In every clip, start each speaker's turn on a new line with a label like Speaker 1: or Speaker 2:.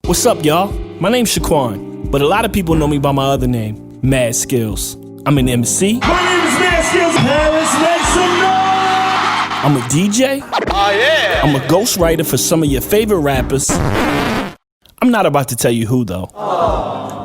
Speaker 1: What's up, y'all? My name's Shaquan, but a lot of people know me by my other name, Mad Skills. I'm an MC.
Speaker 2: My name is Mad Skills. Paris, make some noise.
Speaker 1: I'm a DJ.
Speaker 3: Oh, yeah.
Speaker 1: I'm a ghostwriter for some of your favorite rappers. I'm not about to tell you who, though.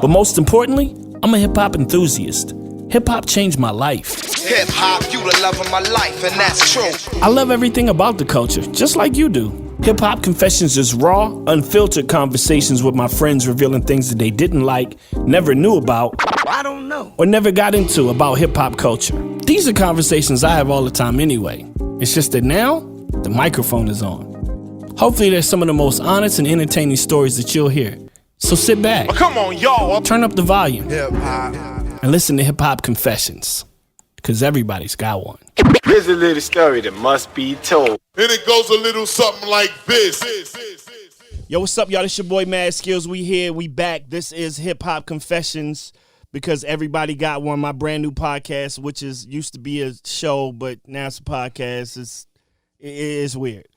Speaker 1: But most importantly, I'm a hip-hop enthusiast. Hip-hop changed my life.
Speaker 3: Hip-hop, you the love of my life, and that's true.
Speaker 1: I love everything about the culture, just like you do. Hip-Hop Confessions is raw, unfiltered conversations with my friends revealing things that they didn't like, never knew about,
Speaker 3: I don't know,
Speaker 1: or never got into about hip-hop culture. These are conversations I have all the time anyway. It's just that now, the microphone is on. Hopefully there's some of the most honest and entertaining stories that you'll hear. So sit back,
Speaker 3: come on, y'all,
Speaker 1: turn up the volume,
Speaker 3: hip-hop,
Speaker 1: and listen to Hip-Hop Confessions. Because everybody's got one.
Speaker 4: Here's a little story that must be told.
Speaker 5: And it goes a little something like this.
Speaker 1: Yo, what's up, y'all? This your boy Mad Skills. We here, we back. This is Hip Hop Confessions, because everybody got one. My brand new podcast, which used to be a show, but now it's a podcast. It is weird.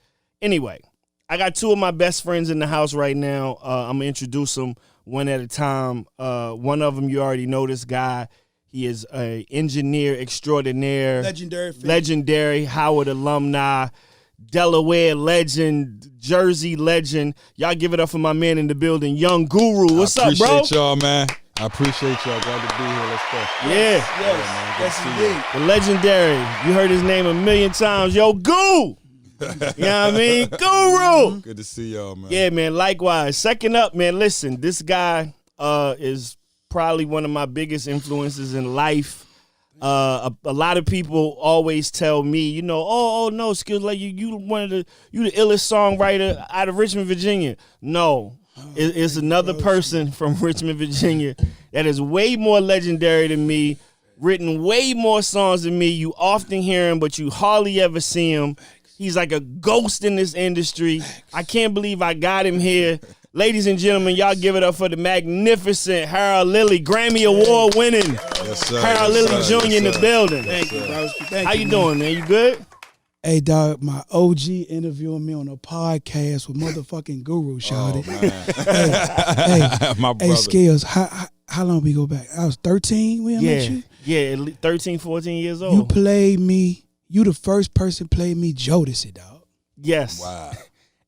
Speaker 1: Anyway, I got two of my best friends in the house right now. I'm gonna introduce them one at a time. One of them, you already know this guy. He is an engineer extraordinaire, legendary Howard alumni, Delaware legend, Jersey legend. Y'all give it up for my man in the building, Young Guru. What's up, bro?
Speaker 6: I appreciate y'all, man. I appreciate y'all. Glad to be here. Let's go.
Speaker 1: Yeah.
Speaker 2: Yes, indeed.
Speaker 1: The legendary. You heard his name a million times. Yo, Goo! You know what I mean? Guru!
Speaker 6: Good to see y'all, man.
Speaker 1: Yeah, man, likewise. Second up, man, listen, this guy is probably one of my biggest influences in life. A lot of people always tell me, you know, oh no, Skills, like you the illest songwriter out of Richmond, Virginia. No, it's another person from Richmond, Virginia that is way more legendary than me, written way more songs than me. You often hear him, but you hardly ever see him. He's like a ghost in this industry. I can't believe I got him here. Ladies and gentlemen, y'all give it up for the magnificent Harold Lilly, Grammy Award winning Harold Lilly Jr. in the building.
Speaker 2: Thank you, bro.
Speaker 1: How you doing, man? You good?
Speaker 2: Hey, dog, my OG interviewing me on a podcast with motherfucking Guru, shawty. Hey,
Speaker 6: my brother.
Speaker 2: Hey, Skills, how long we go back? I was 13 when I met you?
Speaker 1: Yeah, at least 13, 14 years old.
Speaker 2: You played me. You the first person played me Jodeci, dog.
Speaker 1: Yes.
Speaker 6: Wow.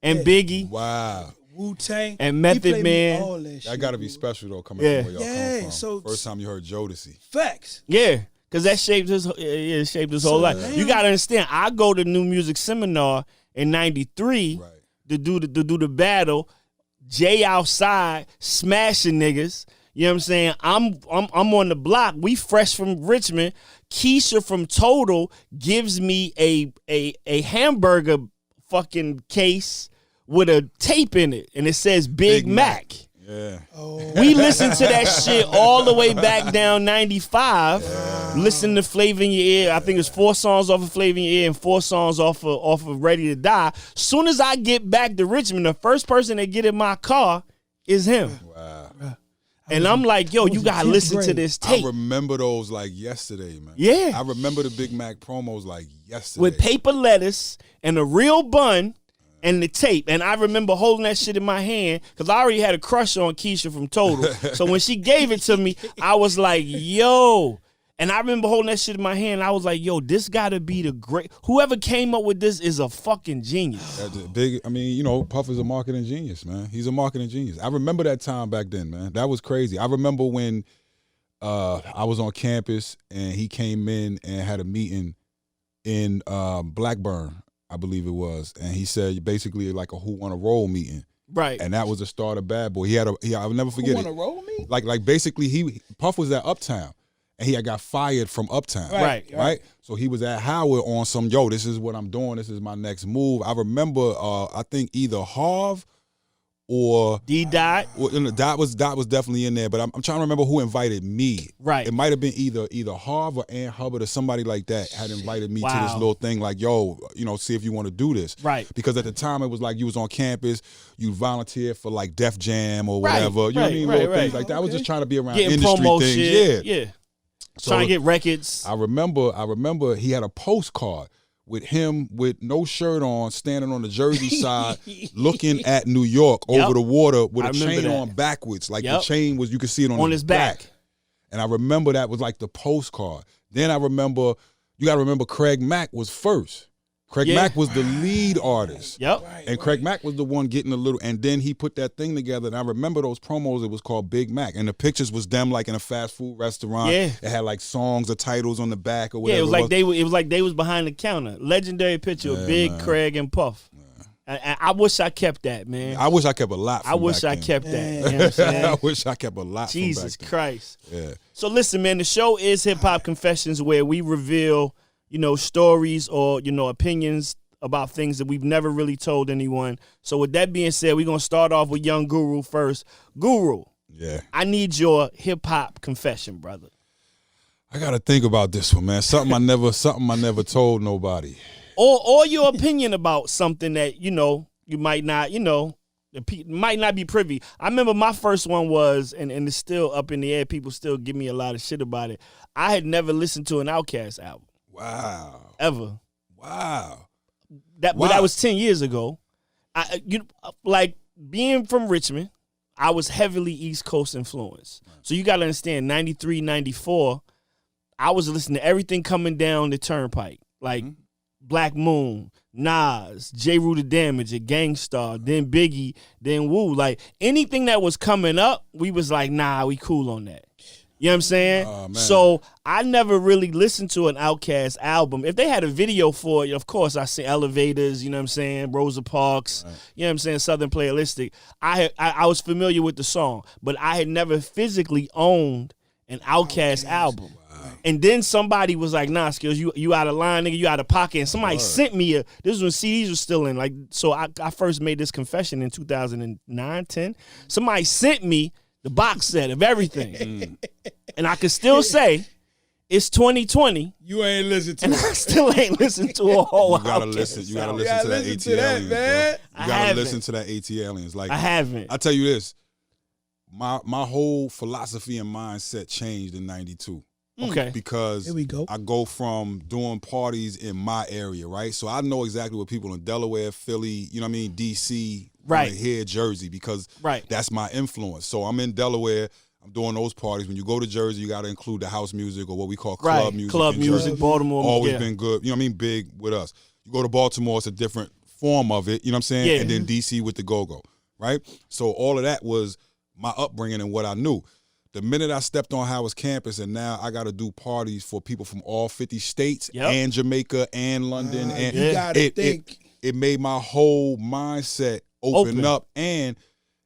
Speaker 1: And Biggie.
Speaker 6: Wow.
Speaker 2: Wu-Tang.
Speaker 1: And Method Man.
Speaker 2: All that shit.
Speaker 6: That got to be special, though, coming
Speaker 1: Yeah.
Speaker 6: from where y'all come from.
Speaker 2: So
Speaker 6: First time you heard Jodeci.
Speaker 2: Facts.
Speaker 1: Yeah, because that shaped his whole life. You got to understand, I go to New Music Seminar in 93
Speaker 6: Right.
Speaker 1: to do the battle. Jay outside smashing niggas. You know what I'm saying? I'm on the block. We fresh from Richmond. Keisha from Total gives me a hamburger fucking case with a tape in it, and it says Big Mac.
Speaker 6: Yeah.
Speaker 1: We listened to that shit all the way back down 95. Listen to Flavor in Your Ear. I think it's 4 songs off of Flavor in Your Ear and 4 songs off of Ready to Die. Soon as I get back to Richmond, the first person that get in my car is him.
Speaker 6: Wow.
Speaker 1: And I'm like, yo, you gotta listen to this tape.
Speaker 6: I remember those like yesterday, man.
Speaker 1: Yeah.
Speaker 6: I remember the Big Mac promos like yesterday.
Speaker 1: With paper lettuce and a real bun and the tape. And I remember holding that shit in my hand because I already had a crush on Keisha from Total. So when she gave it to me, I was like, yo. And I remember holding that shit in my hand. I was like, yo, this gotta be the great. Whoever came up with this is a fucking genius.
Speaker 6: I mean, you know, Puff is a marketing genius, man. He's a marketing genius. I remember that time back then, man. That was crazy. I remember when I was on campus and he came in and had a meeting in Blackburn, I believe it was. And he said basically like a Who Wanna Roll meeting.
Speaker 1: Right.
Speaker 6: And that was the start of Bad Boy. I'll never forget
Speaker 2: Who
Speaker 6: it.
Speaker 2: Wanna Roll Me?
Speaker 6: Like basically Puff was at Uptown. And he had got fired from Uptown.
Speaker 1: Right.
Speaker 6: So he was at Howard on some, yo, this is what I'm doing. This is my next move. I remember, I think either Harv or
Speaker 1: D-Dot.
Speaker 6: Dot was definitely in there. But I'm trying to remember who invited me. Right. It might have been either Harv or Ann Hubbard or somebody like that had invited me to this little thing like, yo, you know, see if you want to do this.
Speaker 1: Right.
Speaker 6: Because at the time it was like you was on campus, you volunteered for like Def Jam or whatever. You know what I mean? Little things like that. I was just trying to be around
Speaker 1: getting
Speaker 6: industry
Speaker 1: promo
Speaker 6: things.
Speaker 1: Shit. Yeah.
Speaker 6: So
Speaker 1: trying to get records.
Speaker 6: I remember he had a postcard with him with no shirt on, standing on the Jersey side, looking at New York over the water with a chain on backwards. Like the chain was, you could see it on his back. And I remember that was like the postcard. Then I remember, you got to remember Craig Mack was first. Craig Mack was the lead artist. And Craig Mack was the one getting a little, and then he put that thing together. And I remember those promos, it was called Big Mac. And the pictures was them like in a fast food restaurant. It had like songs or titles on the back or whatever.
Speaker 1: Yeah, it was like they was behind the counter. Legendary picture of Big, Craig, and Puff. I wish I kept that, man.
Speaker 6: I wish I kept a lot from
Speaker 1: I wish I
Speaker 6: then.
Speaker 1: kept that. You know what I'm saying?
Speaker 6: I wish I kept a lot
Speaker 1: Jesus
Speaker 6: from back
Speaker 1: Christ.
Speaker 6: then. Yeah.
Speaker 1: So listen, man, the show is Hip Hop Confessions, where we reveal, stories or, opinions about things that we've never really told anyone. So with that being said, we're going to start off with Young Guru first. Guru.
Speaker 6: Yeah.
Speaker 1: I need your hip hop confession, brother.
Speaker 6: I got to think about this one, man. Something I never told nobody.
Speaker 1: Or your opinion about something that, you might not, might not be privy. I remember my first one was, and it's still up in the air, people still give me a lot of shit about it. I had never listened to an Outkast album.
Speaker 6: Wow.
Speaker 1: Ever.
Speaker 6: Wow.
Speaker 1: But that was 10 years ago. Like being from Richmond, I was heavily East Coast influenced. So you got to understand, 93, 94, I was listening to everything coming down the turnpike. Like Black Moon, Nas, J. Rue the Damager, Gangstar, then Biggie, then Wu. Like anything that was coming up, we was like, nah, we cool on that. You know what I'm saying?
Speaker 6: Oh, man.
Speaker 1: So I never really listened to an Outkast album. If they had a video for it, of course, I see Elevators, you know what I'm saying? Rosa Parks, you know what I'm saying? Southern Playalistic. I was familiar with the song, but I had never physically owned an Outkast album. Wow. And then somebody was like, nah, Skills, you out of line, nigga, you out of pocket. And somebody sent me this was when CDs were still in. Like, so I first made this confession in 2009, 10. Somebody sent me the box set of everything. And I can still say it's 2020.
Speaker 2: You ain't listened to
Speaker 1: and
Speaker 2: it.
Speaker 1: I still ain't listened to a whole
Speaker 6: You gotta listen. You gotta listen to that AT Aliens,
Speaker 2: man.
Speaker 6: bro. You gotta listen to that AT Aliens. Like
Speaker 1: I haven't.
Speaker 6: I tell you this, my whole philosophy and mindset changed in '92.
Speaker 1: Okay.
Speaker 6: Because
Speaker 2: Here we go.
Speaker 6: I go from doing parties in my area, right? So I know exactly what people in Delaware, Philly, DC,
Speaker 1: right
Speaker 6: here, Jersey, because that's my influence. So I'm in Delaware. I'm doing those parties. When you go to Jersey, you got to include the house music or what we call club music.
Speaker 1: Club music,
Speaker 6: Jersey.
Speaker 1: Baltimore.
Speaker 6: Always been good. Big with us. You go to Baltimore, it's a different form of it. You know what I'm saying?
Speaker 1: Yeah.
Speaker 6: And then DC with the go-go, right? So all of that was my upbringing and what I knew. The minute I stepped on Howard's campus and now I got to do parties for people from all 50 states and Jamaica and London. And
Speaker 2: you gotta think.
Speaker 6: It made my whole mindset open up, and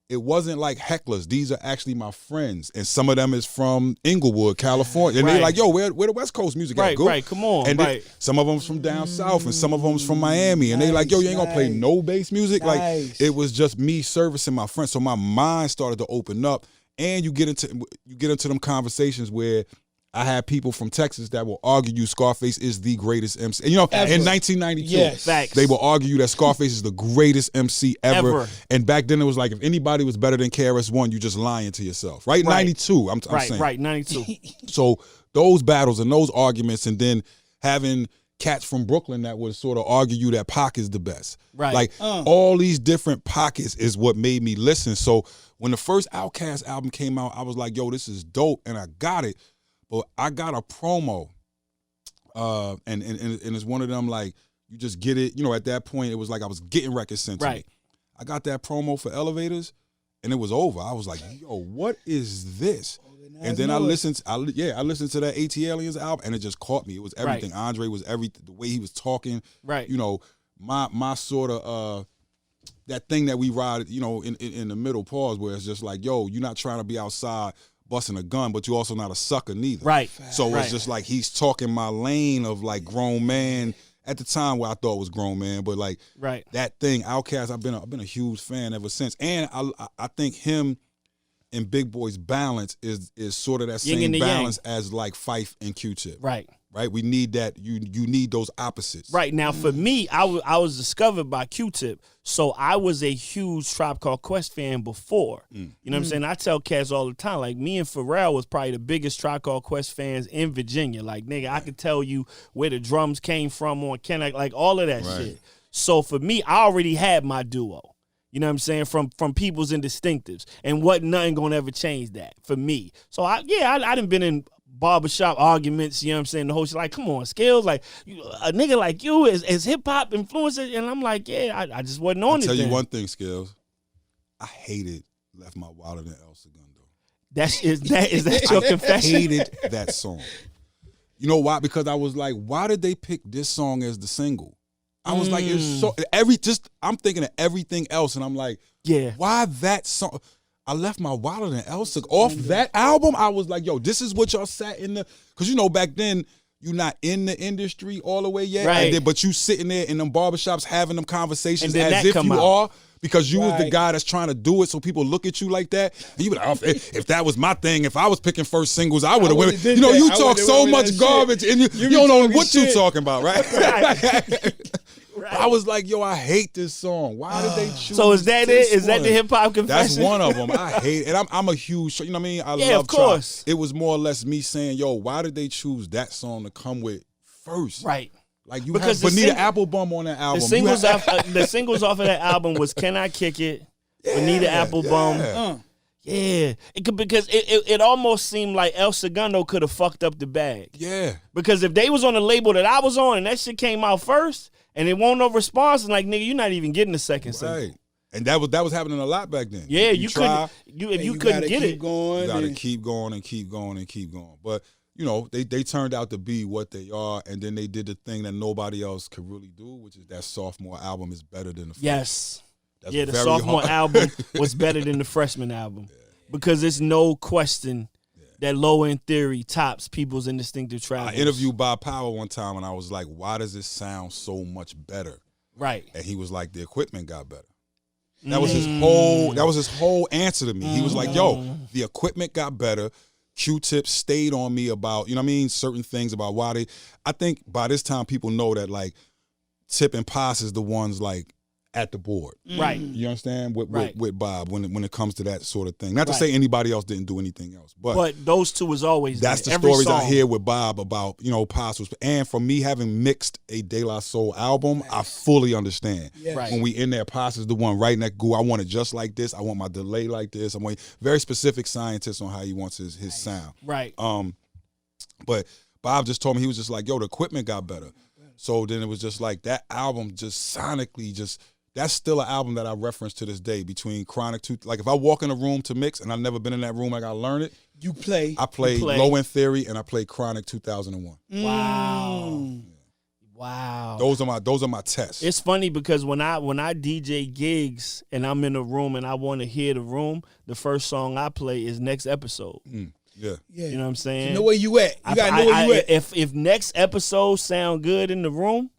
Speaker 6: it wasn't like hecklers. These are actually my friends, and some of them is from Inglewood, California. And they're like, yo, where the West Coast music at? Go.
Speaker 1: Right, come on.
Speaker 6: And some of them's from down south, and some of them's from Miami. And they like, yo, you ain't gonna play no bass music? Like, it was just me servicing my friends. So my mind started to open up, and you get into them conversations where I had people from Texas that will argue Scarface is the greatest MC. And, in 1992, they will argue that Scarface is the greatest MC ever. And back then it was like, if anybody was better than KRS-One, you just lying to yourself. Right? 92, I'm saying.
Speaker 1: Right, 92.
Speaker 6: So those battles and those arguments, and then having cats from Brooklyn that would sort of argue you that Pac is the best.
Speaker 1: Right.
Speaker 6: Like all these different pockets is what made me listen. So when the first Outkast album came out, I was like, yo, this is dope. And I got it. But I got a promo, and it's one of them, like, you just get it. At that point, it was like I was getting records sent to me. I got that promo for Elevators, and it was over. I was like, yo, what is this? And then I listened to that AT Aliens album, and it just caught me. It was everything. Andre was everything. The way he was talking.
Speaker 1: Right.
Speaker 6: My sort of that thing that we ride, in the middle pause, where it's just like, yo, you're not trying to be outside busting a gun, but you're also not a sucker neither.
Speaker 1: Right.
Speaker 6: So it's just like he's talking my lane of like grown man at the time, where I thought was grown man, but like that thing, Outkast, I've been a huge fan ever since. And I think him and Big Boy's balance is sort of that same balance as like Fife and Q-Tip.
Speaker 1: Right.
Speaker 6: right? We need that. You need those opposites.
Speaker 1: Right. Now, for me, I was discovered by Q-Tip. So I was a huge Tribe Called Quest fan before. You know what I'm saying? I tell cats all the time, like, me and Pharrell was probably the biggest Tribe Called Quest fans in Virginia. Like, nigga, I could tell you where the drums came from on Kenneck, like all of that shit. So for me, I already had my duo. You know what I'm saying? From Peoples and Distinctives. And nothing gonna ever change that for me. So I done been in barbershop arguments, you know what I'm saying? The whole shit, like, come on, Skills, like, a nigga like you is hip-hop influencer, and I'm like, yeah, I just wasn't on it.
Speaker 6: I'll tell you one thing, Skills. I hated Left My Wallet in El Segundo.
Speaker 1: Is that your confession?
Speaker 6: I hated that song. You know why? Because I was like, why did they pick this song as the single? I was like, it's so I'm thinking of everything else, and I'm like,
Speaker 1: yeah,
Speaker 6: why that song? I Left My Wallet in El Segundo. Off that album, I was like, yo, this is what y'all sat in the, because you know back then you're not in the industry all the way yet,
Speaker 1: right?
Speaker 6: But you sitting there in them barbershops having them conversations as if you
Speaker 1: out.
Speaker 6: are. Because you was the guy that's trying to do it, so people look at you like that. And you be like, oh, if that was my thing, if I was picking first singles, I would have went. You know, you talk so much garbage, and you don't know what you're talking about, right? Right. I was like, yo, I hate this song. Why did they choose?
Speaker 1: So is that it? Is that the hip hop confession?
Speaker 6: That's one of them. I hate it. And I'm a huge, you know what I mean? I love
Speaker 1: of course.
Speaker 6: Tribe. It was more or less me saying, yo, why did they choose that song to come with first?
Speaker 1: Right.
Speaker 6: Like you have Bonita Applebum on that album.
Speaker 1: The singles off of that album was Can I Kick It? Bonita Applebum. Yeah. Because it almost seemed like El Segundo could have fucked up the bag.
Speaker 6: Yeah.
Speaker 1: Because if they was on the label that I was on and that shit came out first and it won't no response, and like, nigga, you're not even getting the second single.
Speaker 6: Right. And that was happening a lot back then.
Speaker 1: Yeah, you couldn't get it.
Speaker 6: You gotta keep going and keep going and keep going. But you know, they turned out to be what they are, and then they did the thing that nobody else could really do, which is that sophomore album is better than the first.
Speaker 1: Yes.
Speaker 6: That's
Speaker 1: the sophomore album was better than the freshman album. Because it's no question that Low End Theory tops People's Indistinctive Travels.
Speaker 6: I interviewed Bob Power one time, and I was like, why does this sound so much better?
Speaker 1: Right.
Speaker 6: And he was like, the equipment got better. That was his whole answer to me. He was like, yo, the equipment got better. Q-Tip stayed on me about, you know what I mean, certain things about why I think by this time people know that like Tip and Pos is the ones like at the board.
Speaker 1: Right.
Speaker 6: You understand? With Bob when it comes to that sort of thing. Not to say anybody else didn't do anything else. But
Speaker 1: those two was always
Speaker 6: that's
Speaker 1: there.
Speaker 6: the stories I hear with Bob about, you know, Pos was, and for me having mixed a De La Soul album, I fully understand.
Speaker 2: Yes.
Speaker 1: Right.
Speaker 6: When we in there, Pos is the one writing that goo. I want it just like this. I want my delay like this. I want very specific scientists on how he wants his sound.
Speaker 1: Right.
Speaker 6: But Bob just told me, he was just like, yo, the equipment got better. So then it was just like that album just sonically that's still an album that I reference to this day between Chronic 2. Like if I walk in a room to mix and I've never been in that room, I gotta learn it. I play Low End Theory and I play Chronic 2001.
Speaker 1: Wow. Wow.
Speaker 6: Those are my tests.
Speaker 1: It's funny because when I DJ gigs and I'm in a room and I want to hear the room, the first song I play is Next Episode.
Speaker 6: Yeah.
Speaker 1: You know what I'm saying?
Speaker 2: You know where you at. You gotta know where you at.
Speaker 1: If Next Episode sound good in the room,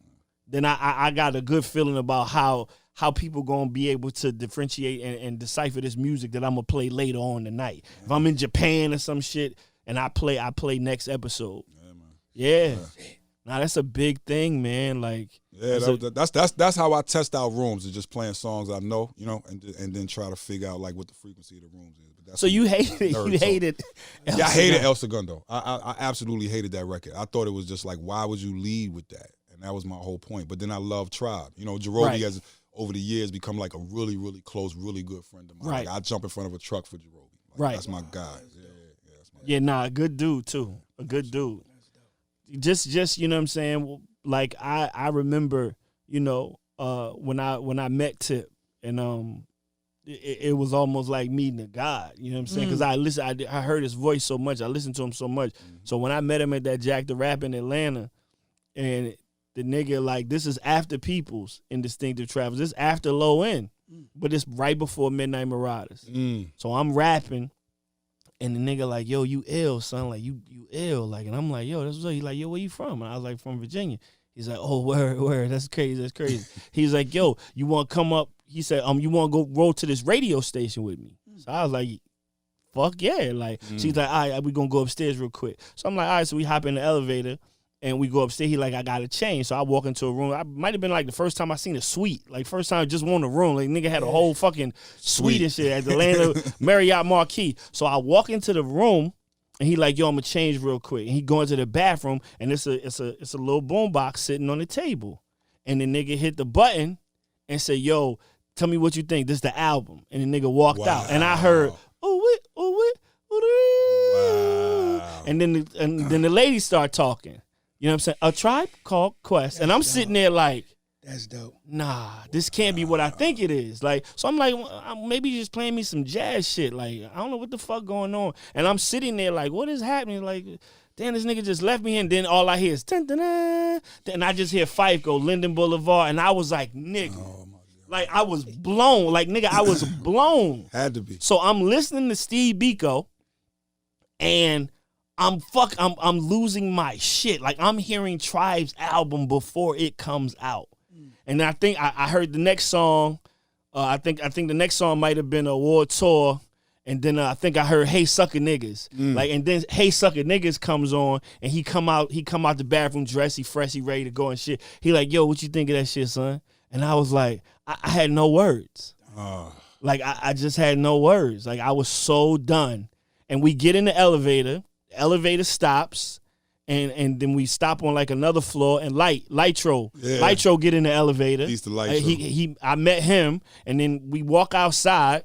Speaker 1: then I got a good feeling about how people gonna be able to differentiate and decipher this music that I'm gonna play later on tonight. If I'm in Japan or some shit and I play Next Episode.
Speaker 6: Yeah, man.
Speaker 1: Yeah. Nah, that's a big thing, man. Like,
Speaker 6: that's how I test out rooms, is just playing songs I know, you know, and then try to figure out like what the frequency of the rooms is. But that's
Speaker 1: so you hated
Speaker 6: I hated El Segundo. I absolutely hated that record. I thought it was just like, why would you lead with that? And that was my whole point. But then I love Tribe. You know, Jarobi has over the years become like a really, really close, really good friend of mine.
Speaker 1: Right.
Speaker 6: Like, I jump in front of a truck for Jarobi. Like,
Speaker 1: right.
Speaker 6: That's my guy. That's my
Speaker 1: guy. Nah, a good dude too. A good dude. Just you know what I'm saying? Like I remember, you know, when I met Tip and it was almost like meeting a god, you know what I'm saying? Because I heard his voice so much, I listened to him so much. So when I met him at that Jack the Rap in Atlanta, and the nigga, like, this is after Peoples in Distinctive Travels. This is after Low End, but it's right before Midnight Marauders. So I'm rapping, and the nigga like, yo, you ill, son. Like, you ill. Like, and I'm like, yo, that's what's up. He's like, yo, where you from? And I was like, from Virginia. He's like, oh, word. That's crazy. He's like, yo, you want to come up? He said, you want to go roll to this radio station with me? So I was like, fuck yeah. Like, she's like, all right, we going to go upstairs real quick. So I'm like, all right, so we hop in the elevator. And we go upstairs. He like, I got to change. So I walk into a room. I might have been like the first time I seen a suite. Like first time I just won a room. Like nigga had a whole fucking suite and shit at the Atlanta Marriott Marquis. So I walk into the room and he like, yo, I'm gonna change real quick. And he go into the bathroom and it's a little boom box sitting on the table. And the nigga hit the button and said, yo, tell me what you think. This is the album. And the nigga walked out. And I heard, wow. And then the lady start talking. You know what I'm saying? A Tribe Called Quest. And I'm sitting there like,
Speaker 2: that's dope.
Speaker 1: Nah, this can't be what I think it is. Like, so I'm like, maybe he's just playing me some jazz shit. Like, I don't know what the fuck going on. And I'm sitting there like, what is happening? Like, damn, this nigga just left me. And then all I hear is, dun, dun, dun. Then I just hear Fife go, Linden Boulevard. And I was like, nigga. Oh my God. Like, I was blown. Like, nigga, I was blown.
Speaker 6: Had to be.
Speaker 1: So I'm listening to Steve Biko and I'm losing my shit. Like I'm hearing Tribe's album before it comes out, and I think I heard the next song. I think the next song might have been a World Tour, and then I think I heard Hey Sucker Niggas. Like, and then Hey Sucker Niggas comes on, and he come out the bathroom dressy, freshy, ready to go and shit. He like, yo, what you think of that shit, son? And I was like, I had no words. Like I just had no words. Like I was so done. And we get in the elevator. The elevator stops, and then we stop on like another floor. And Litro get in the elevator.
Speaker 6: He's the Litro.
Speaker 1: I met him, and then we walk outside.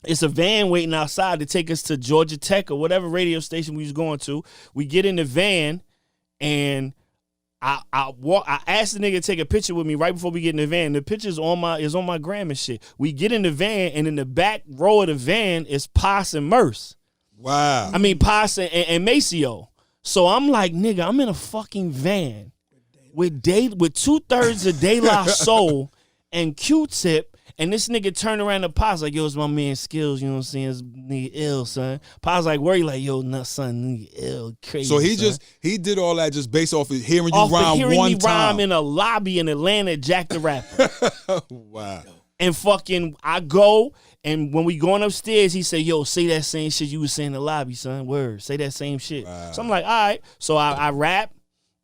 Speaker 1: It's a van waiting outside to take us to Georgia Tech or whatever radio station we was going to. We get in the van, and I asked the nigga to take a picture with me right before we get in the van. The picture's on my gram and shit. We get in the van, and in the back row of the van is Pos and Merce.
Speaker 6: Wow.
Speaker 1: I mean, Pos and Maceo. So I'm like, nigga, I'm in a fucking van with 2/3 of De La Soul and Q-Tip, and this nigga turned around to Pos like, yo, it's my man Skills, you know what I'm saying? This nigga ill, son. Pos like, where you like, yo, nah, son, nigga ill, crazy.
Speaker 6: So he did all that just based off of hearing you rhyme one time.
Speaker 1: Rhyme in a lobby in Atlanta at Jack the Rapper.
Speaker 6: Wow.
Speaker 1: And fucking, I go, and when we going upstairs, he said, yo, say that same shit you was saying in the lobby, son. Word. Say that same shit. Wow. So I'm like, all right. So I rap.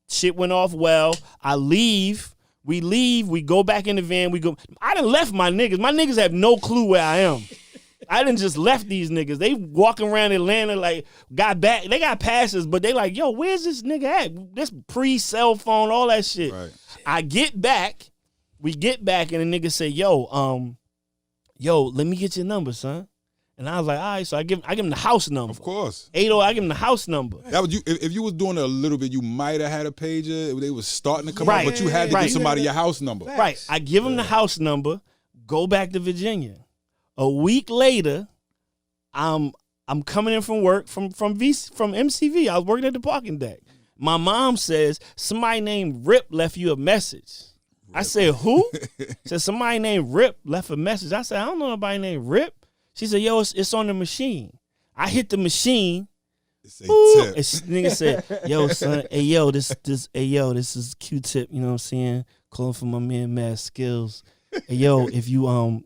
Speaker 1: Shit went off well. I leave. We leave. We go back in the van. We go. I done left my niggas. My niggas have no clue where I am. I done just left these niggas. They walking around Atlanta like, got back. They got passes, but they like, yo, where's this nigga at? This pre-cell phone, all that shit.
Speaker 6: Right.
Speaker 1: I get back. We get back, and the nigga say, yo, let me get your number, son. And I was like, all right. So I give him the house number.
Speaker 6: Of course.
Speaker 1: 80, I give him the house number.
Speaker 6: That was you. If you was doing it a little bit, you might have had a pager. They was starting to come out, but you had to give somebody your house number.
Speaker 1: Right. I give him the house number, go back to Virginia. A week later, I'm coming in from work from MCV. I was working at the parking deck. My mom says, somebody named Rip left you a message. I said, who? Said somebody named Rip left a message. I said, I don't know nobody named Rip. She said, yo, it's on the machine. I hit the machine.
Speaker 6: It's a tip.
Speaker 1: And nigga said, yo, son, this is Q-Tip, you know what I'm saying? Calling for my man Mad Skills. Hey, yo, if you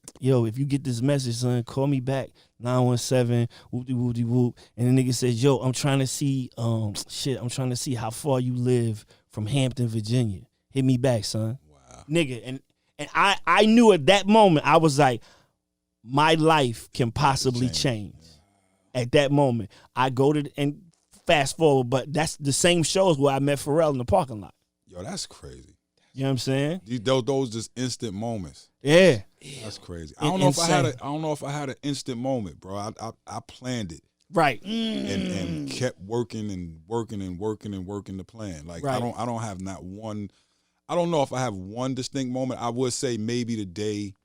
Speaker 1: get this message, son, call me back. 917 whoop-de whoop. And the nigga says, yo, I'm trying to see how far you live from Hampton, Virginia. Hit me back, son. Wow. Nigga, and I knew at that moment, I was like, my life can possibly change. At that moment, I go to and fast forward, but that's the same shows where I met Pharrell in the parking lot.
Speaker 6: Yo, that's crazy.
Speaker 1: You know what I'm saying?
Speaker 6: Those just instant moments.
Speaker 1: Yeah.
Speaker 6: That's crazy. I don't know if I had an instant moment, bro. I planned it.
Speaker 1: Right.
Speaker 6: And kept working the plan. Like right. I don't have not one. I don't know if I have one distinct moment. I would say maybe the day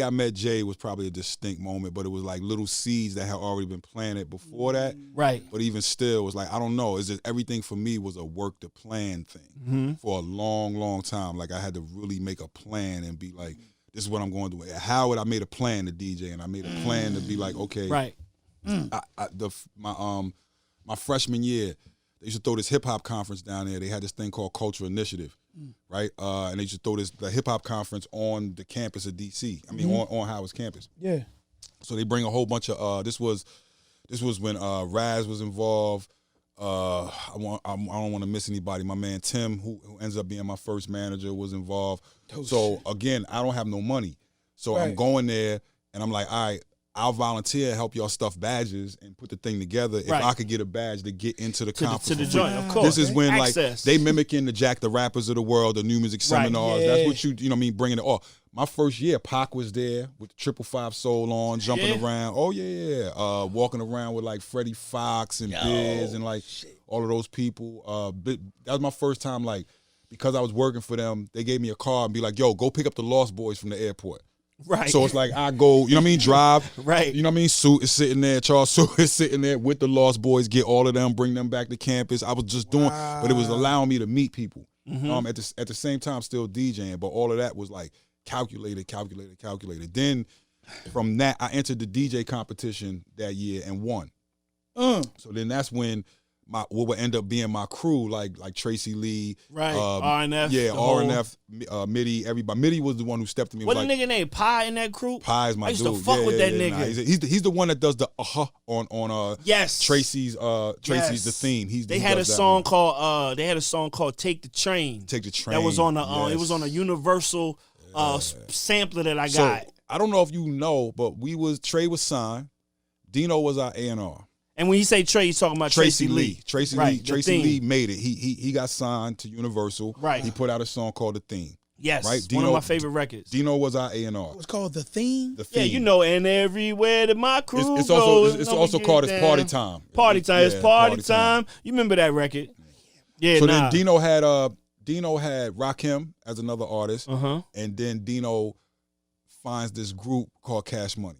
Speaker 6: I met Jay was probably a distinct moment, but it was like little seeds that had already been planted before that.
Speaker 1: Right.
Speaker 6: But even still, it was like, I don't know. It's just everything for me was a work to plan thing for a long, long time. Like I had to really make a plan and be like, this is what I'm going to do. Howard, I made a plan to DJ, and I made a plan to be like, okay.
Speaker 1: Right.
Speaker 6: My freshman year, they used to throw this hip-hop conference down there. They had this thing called Culture Initiative, right? And they used to throw the hip-hop conference on the campus of D.C. I mean, on Howard's campus.
Speaker 2: Yeah.
Speaker 6: So they bring a whole bunch of, this was when Raz was involved, I don't want to miss anybody. My man Tim, who ends up being my first manager, was involved. So again, I don't have no money. So I'm going there and I'm like, all right, I'll volunteer, help y'all stuff badges and put the thing together. If I could get a badge to get into the conference.
Speaker 1: To the joint, of course.
Speaker 6: This is when
Speaker 1: Access.
Speaker 6: like they mimicking the Jack the Rappers of the world, the new music seminars. That's what you know what I mean, bringing it all. My first year, Pac was there with the 555 Soul on, jumping around. Oh yeah. Walking around with like Freddie Fox and Biz and like all of those people. That was my first time, like, because I was working for them, they gave me a car and be like, yo, go pick up the Lost Boys from the airport.
Speaker 1: Right.
Speaker 6: So it's like I go, you know what I mean, drive.
Speaker 1: Right.
Speaker 6: You know what I mean? Suit is sitting there, Charles Suit is sitting there with the Lost Boys, get all of them, bring them back to campus. I was just doing, but it was allowing me to meet people. At the same time, still DJing, but all of that was like calculated. Then from that, I entered the DJ competition that year and won. So then that's when what would end up being my crew, like Tracy Lee,
Speaker 1: RNF,
Speaker 6: RNF, Mitty, everybody. Mitty was the one who stepped to me.
Speaker 1: What
Speaker 6: was
Speaker 1: the nigga named Pie in that crew?
Speaker 6: Pie is my dude.
Speaker 1: I used to fuck with that nigga.
Speaker 6: Nah, he's the one that does the on Tracy's the theme.
Speaker 1: They had a song called Take the Train.
Speaker 6: Take the Train.
Speaker 1: That was on it was on a Universal sampler that I got.
Speaker 6: I don't know if you know, but Trey was signed. Dino was our A&R.
Speaker 1: And when you say Trey, you're talking about Tracy Lee.
Speaker 6: Tracy Lee made it. He got signed to Universal.
Speaker 1: Right.
Speaker 6: He put out a song called The Theme.
Speaker 1: Yes.
Speaker 6: Right.
Speaker 1: One of my favorite records.
Speaker 6: Dino was our A&R.
Speaker 2: It was called The Theme?
Speaker 6: The Theme.
Speaker 1: Yeah, you know, and everywhere that my crew
Speaker 6: it's
Speaker 1: goes.
Speaker 6: It's also called It's Party Time.
Speaker 1: Party Time. It's Party Time. You remember that record? Yeah,
Speaker 6: so then Dino had Rakim as another artist. And then Dino finds this group called Cash Money.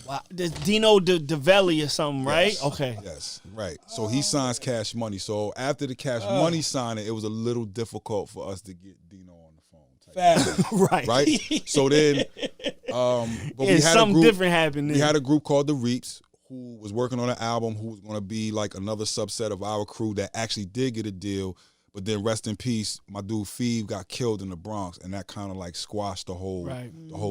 Speaker 1: Wow. There's Dino DeVelli or something, right?
Speaker 6: Yes.
Speaker 1: Okay.
Speaker 6: Yes, right. So he signs Cash Money. So after the Cash Money signing, it was a little difficult for us to get Dino on the phone.
Speaker 1: Right.
Speaker 6: Right? So then but we had
Speaker 1: something
Speaker 6: a group,
Speaker 1: different happened.
Speaker 6: We had a group called The Reaps who was working on an album who was going to be like another subset of our crew that actually did get a deal. But then rest in peace, my dude Phoebe got killed in the Bronx, and that kind of like squashed the whole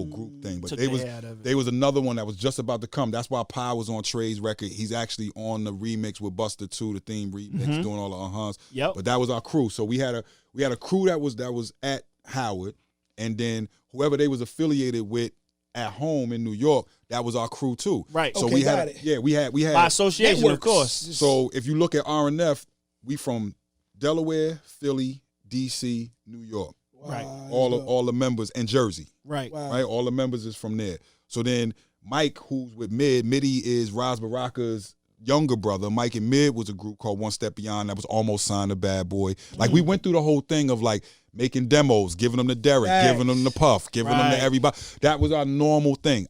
Speaker 6: group thing. But they was another one that was just about to come. That's why Pi was on Trey's record. He's actually on the remix with Buster 2, the theme remix, doing all the uh-huhs.
Speaker 1: Yep.
Speaker 6: But that was our crew. So we had a crew that was at Howard, and then whoever they was affiliated with at home in New York, that was our crew too.
Speaker 1: Right.
Speaker 6: So
Speaker 2: Okay,
Speaker 6: we
Speaker 2: got
Speaker 6: had
Speaker 2: it.
Speaker 6: we had
Speaker 1: by association,
Speaker 2: networks.
Speaker 1: of course.
Speaker 6: So if you look at RNF, we from Delaware, Philly, DC, New York.
Speaker 1: Right.
Speaker 6: All the members, and Jersey.
Speaker 1: Right.
Speaker 6: Right. All the members is from there. So then Mike, who's with Middy is Raz Baraka's younger brother. Mike and Mid was a group called One Step Beyond that was almost signed to Bad Boy. Like we went through the whole thing of like making demos, giving them to Derek, giving them to Puff, giving them to everybody. That was our normal thing.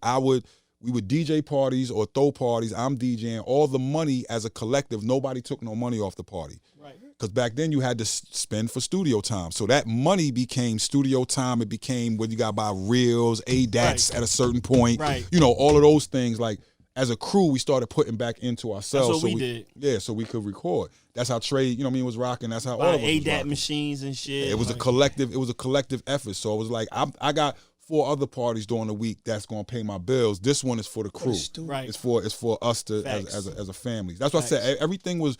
Speaker 6: We would DJ parties or throw parties. I'm DJing. All the money as a collective, nobody took no money off the party.
Speaker 1: Right.
Speaker 6: Because back then you had to spend for studio time. So that money became studio time. It became whether you got to buy reels, ADATs at a certain point.
Speaker 1: Right.
Speaker 6: You know, all of those things. Like as a crew, we started putting back into ourselves.
Speaker 1: That's what we did.
Speaker 6: Yeah, so we could record. That's how Trey, you know what I mean, was rocking. That's how all of us was
Speaker 1: ADAT
Speaker 6: rocking.
Speaker 1: machines and shit.
Speaker 6: It was a collective effort. So it was like I got 4 other parties during the week that's gonna pay my bills. This one is for the crew.
Speaker 1: Right.
Speaker 6: It's for us to as a family. That's what I said. Everything was